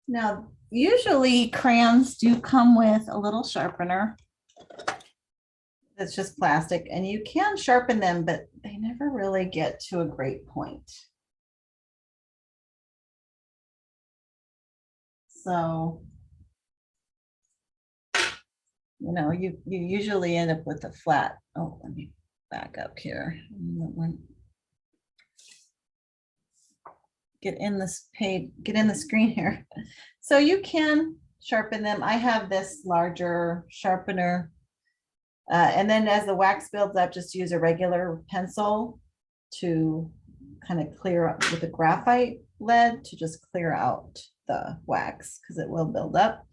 [SPEAKER 1] Now, usually crayons do come with a little sharpener. It's just plastic, and you can sharpen them, but they never really get to a great point. So, you usually end up with a flat. Oh, let me back up here. Get in this page, get in the screen here. So you can sharpen them. I have this larger sharpener. And then as the wax builds up, just use a regular pencil to kind of clear up with a graphite lead to just clear out the wax because it will build up.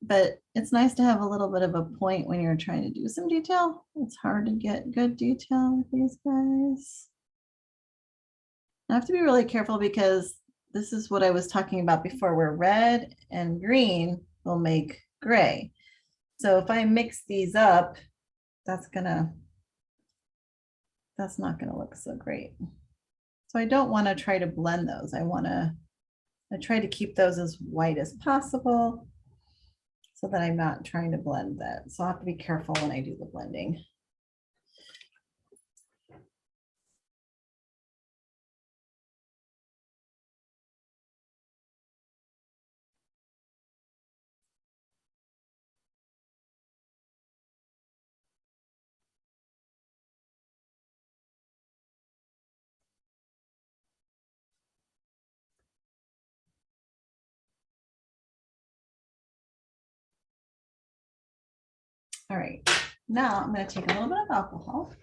[SPEAKER 1] But it's nice to have a little bit of a point when you're trying to do some detail. It's hard to get good detail with these guys. I have to be really careful because this is what I was talking about before, where red and green will make gray. So if I mix these up, that's not gonna look so great. So I don't want to try to blend those. I try to keep those as white as possible so that I'm not trying to blend that. So I have to be careful when I do the blending. All right, now I'm going to take a little bit of alcohol.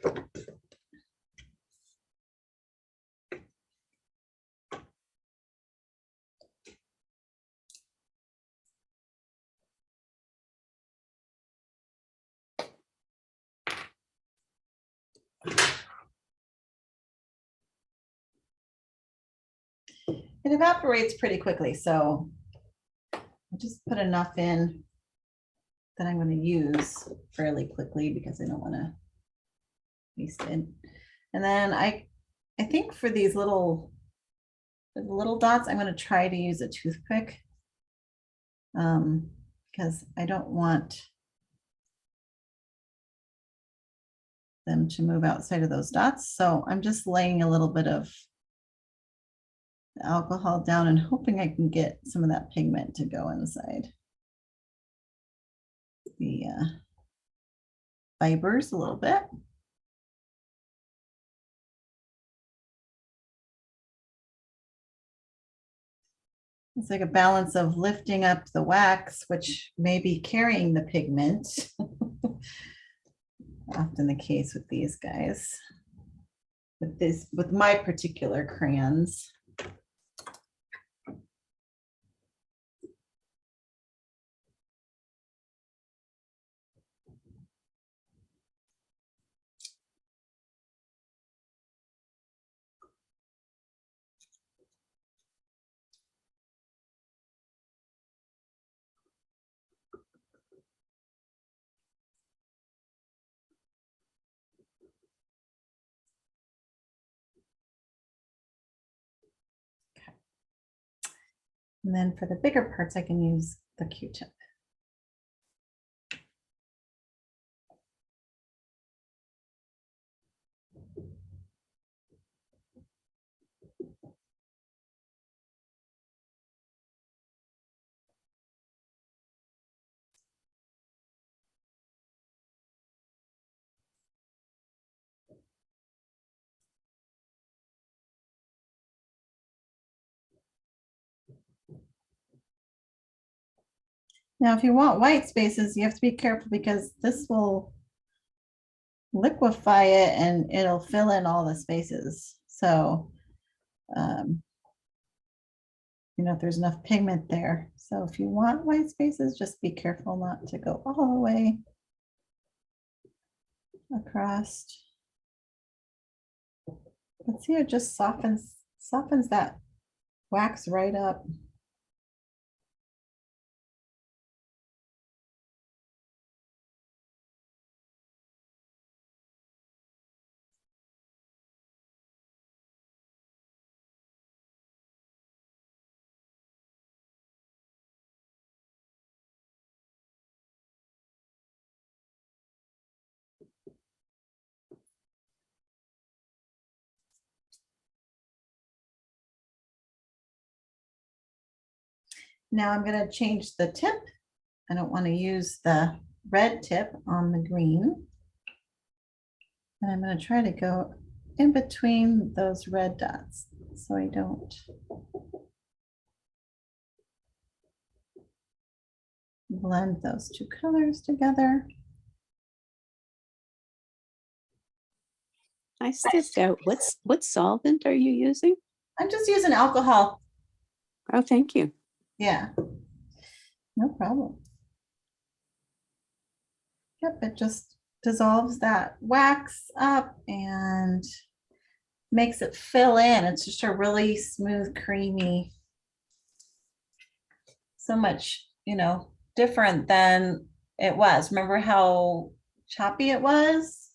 [SPEAKER 1] It evaporates pretty quickly, so I'll just put enough in that I'm going to use fairly quickly because I don't want to waste it. And then I think for these little dots, I'm going to try to use a toothpick because I don't want them to move outside of those dots. So I'm just laying a little bit of alcohol down and hoping I can get some of that pigment to go inside the fibers a little bit. It's like a balance of lifting up the wax, which may be carrying the pigment. Often the case with these guys. With my particular crayons. And then for the bigger parts, I can use the Q-tip. Now, if you want white spaces, you have to be careful because this will liquefy it and it'll fill in all the spaces. So, if there's enough pigment there. So if you want white spaces, just be careful not to go all the way across. But see, it just softens that wax right up. Now I'm going to change the tip. I don't want to use the red tip on the green. And I'm going to try to go in between those red dots so I don't blend those two colors together.
[SPEAKER 5] I stepped out. What solvent are you using?
[SPEAKER 1] I'm just using alcohol.
[SPEAKER 5] Oh, thank you.
[SPEAKER 1] Yeah. No problem. Yep, it just dissolves that wax up and makes it fill in. It's just a really smooth, creamy, so much, different than it was. Remember how choppy it was?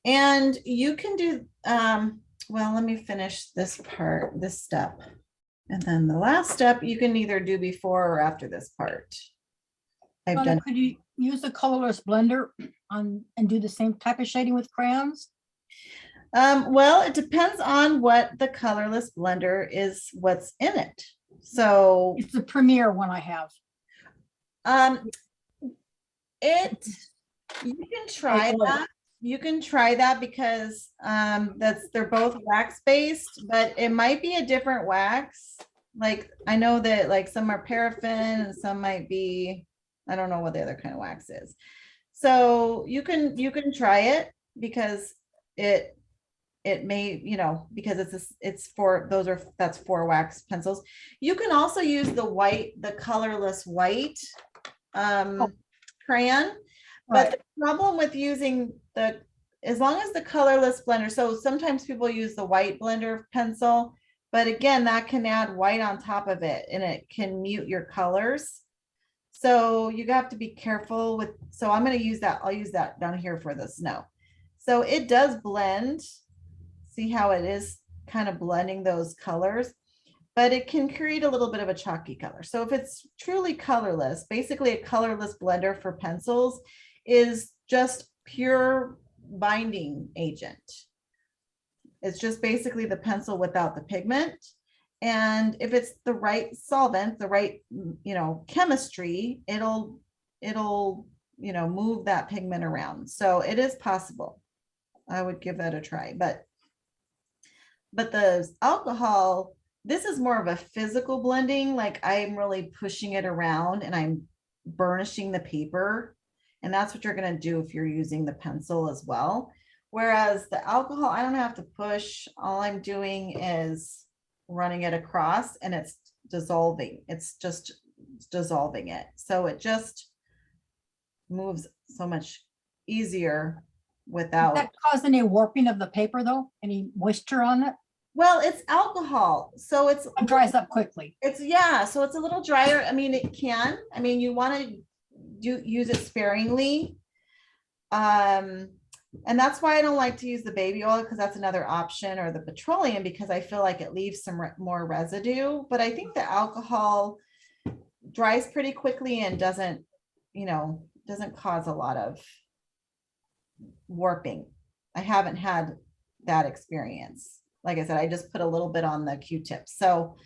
[SPEAKER 1] And you can do, well, let me finish this part, this step. And then the last step, you can either do before or after this part. I've
[SPEAKER 6] Donna,
[SPEAKER 1] done,
[SPEAKER 6] could you use the colorless blender on and do the same type of shading with crayons?
[SPEAKER 1] well, it depends on what the colorless blender is, what's in it. So,
[SPEAKER 6] It's the Premier one I have.
[SPEAKER 1] it, you can try
[SPEAKER 6] oil.
[SPEAKER 1] that. You can try that because they're both wax based, but it might be a different wax. Like I know that like some are paraffin and some might be, I don't know what the other kind of wax is. So you can try it because it may, because that's 4 wax pencils. You can also use the colorless white crayon. But the problem with using as long as the colorless blender, so sometimes people use the white blender pencil, but again, that can add white on top of it and it can mute your colors. So you have to be careful with, so I'm going to use that. I'll use that down here for the snow. So it does blend. See how it is kind of blending those colors, but it can create a little bit of a chalky color. So if it's truly colorless, basically a colorless blender for pencils is just pure binding agent. It's just basically the pencil without the pigment. And if it's the right solvent, the right, chemistry, it'll, move that pigment around. So it is possible. I would give that a try, but the alcohol, this is more of a physical blending. Like I'm really pushing it around and I'm burnishing the paper. And that's what you're going to do if you're using the pencil as well. Whereas the alcohol, I don't have to push. All I'm doing is running it across and it's dissolving. It's just dissolving it. So it just moves so much easier without.
[SPEAKER 6] Does that cause any warping of the paper though? Any moisture on it?
[SPEAKER 1] Well, it's alcohol. So it
[SPEAKER 6] dries up quickly.
[SPEAKER 1] So it's a little drier. I mean, it can. I mean, you want to use it sparingly. And that's why I don't like to use the baby oil, because that's another option, or the petroleum, because I feel like it leaves some more residue. But I think the alcohol dries pretty quickly and doesn't cause a lot of warping. I haven't had that experience. Like I said, I just put a little bit on the Q-tips. So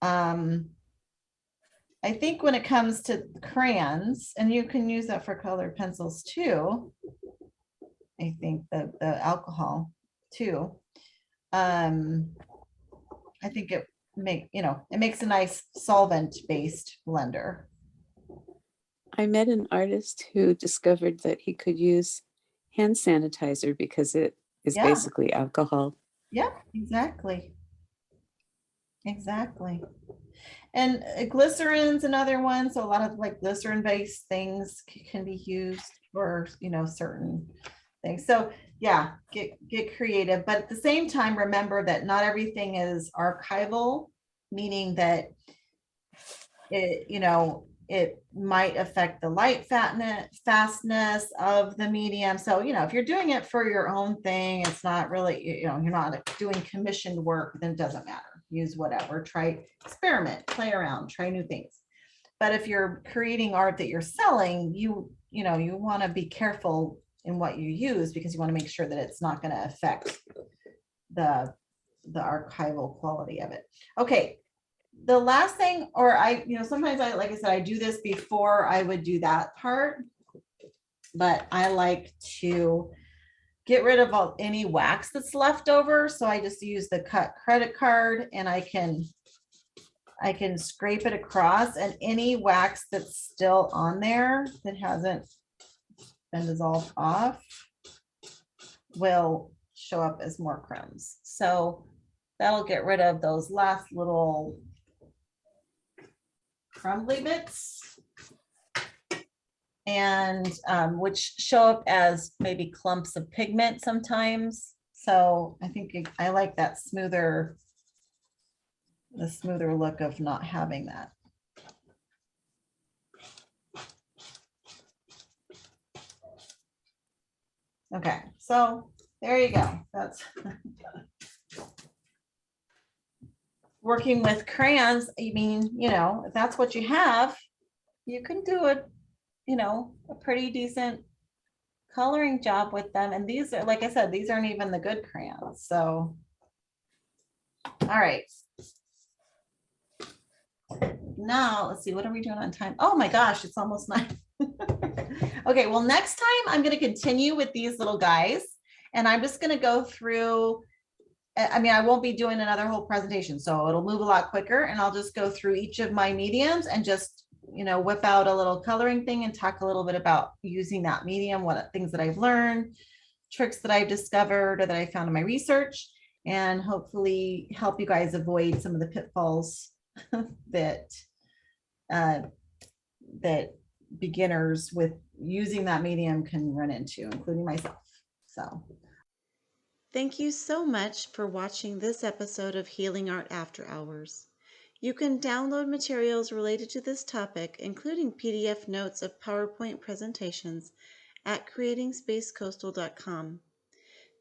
[SPEAKER 1] I think when it comes to crayons, and you can use that for colored pencils too, I think the alcohol too. I think it makes a nice solvent-based blender.
[SPEAKER 5] I met an artist who discovered that he could use hand sanitizer because it is basically alcohol.
[SPEAKER 1] Yep, exactly. Exactly. And glycerin's another one. So a lot of like glycerin-based things can be used for, certain things. So yeah, get creative. But at the same time, remember that not everything is archival, meaning that it might affect the light fastness of the medium. So, if you're doing it for your own thing, it's not really, you're not doing commissioned work, then it doesn't matter. Use whatever, experiment, play around, try new things. But if you're creating art that you're selling, you want to be careful in what you use, because you want to make sure that it's not going to affect the archival quality of it. Okay. The last thing, or sometimes like I said, I do this before I would do that part, but I like to get rid of any wax that's left over. So I just use the cut credit card, and I can scrape it across, and any wax that's still on there that hasn't been dissolved off, will show up as more crumbs. So that'll get rid of those last little crumbly bits, and which show up as maybe clumps of pigment sometimes. So I think I like that smoother, the smoother look of not having that. Okay, so there you go. That's working with crayons. I mean, you know, if that's what you have, you can do a, you know, a pretty decent coloring job with them. And these are, like I said, these aren't even the good crayons. So, all right. Now, let's see, what are we doing on time? Oh my gosh, it's almost 9. Okay, well, next time I'm going to continue with these little guys, and I'm just going to go through. I mean, I won't be doing another whole presentation, so it'll move a lot quicker, and I'll just go through each of my mediums and just, you know, whip out a little coloring thing and talk a little bit about using that medium, what things that I've learned, tricks that I've discovered or that I found in my research, and hopefully help you guys avoid some of the pitfalls that that beginners with using that medium can run into, including myself. So thank you so much for watching this episode of Healing Art After Hours. You can download materials related to this topic, including PDF notes of PowerPoint presentations, at creatingspacecoastal.com.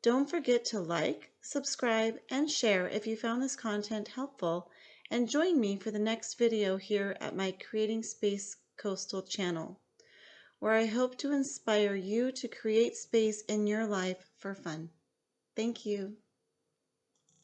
[SPEAKER 1] Don't forget to like, subscribe, and share if you found this content helpful, and join me for the next video here at my Creating Space Coastal channel, where I hope to inspire you to create space in your life for fun. Thank you.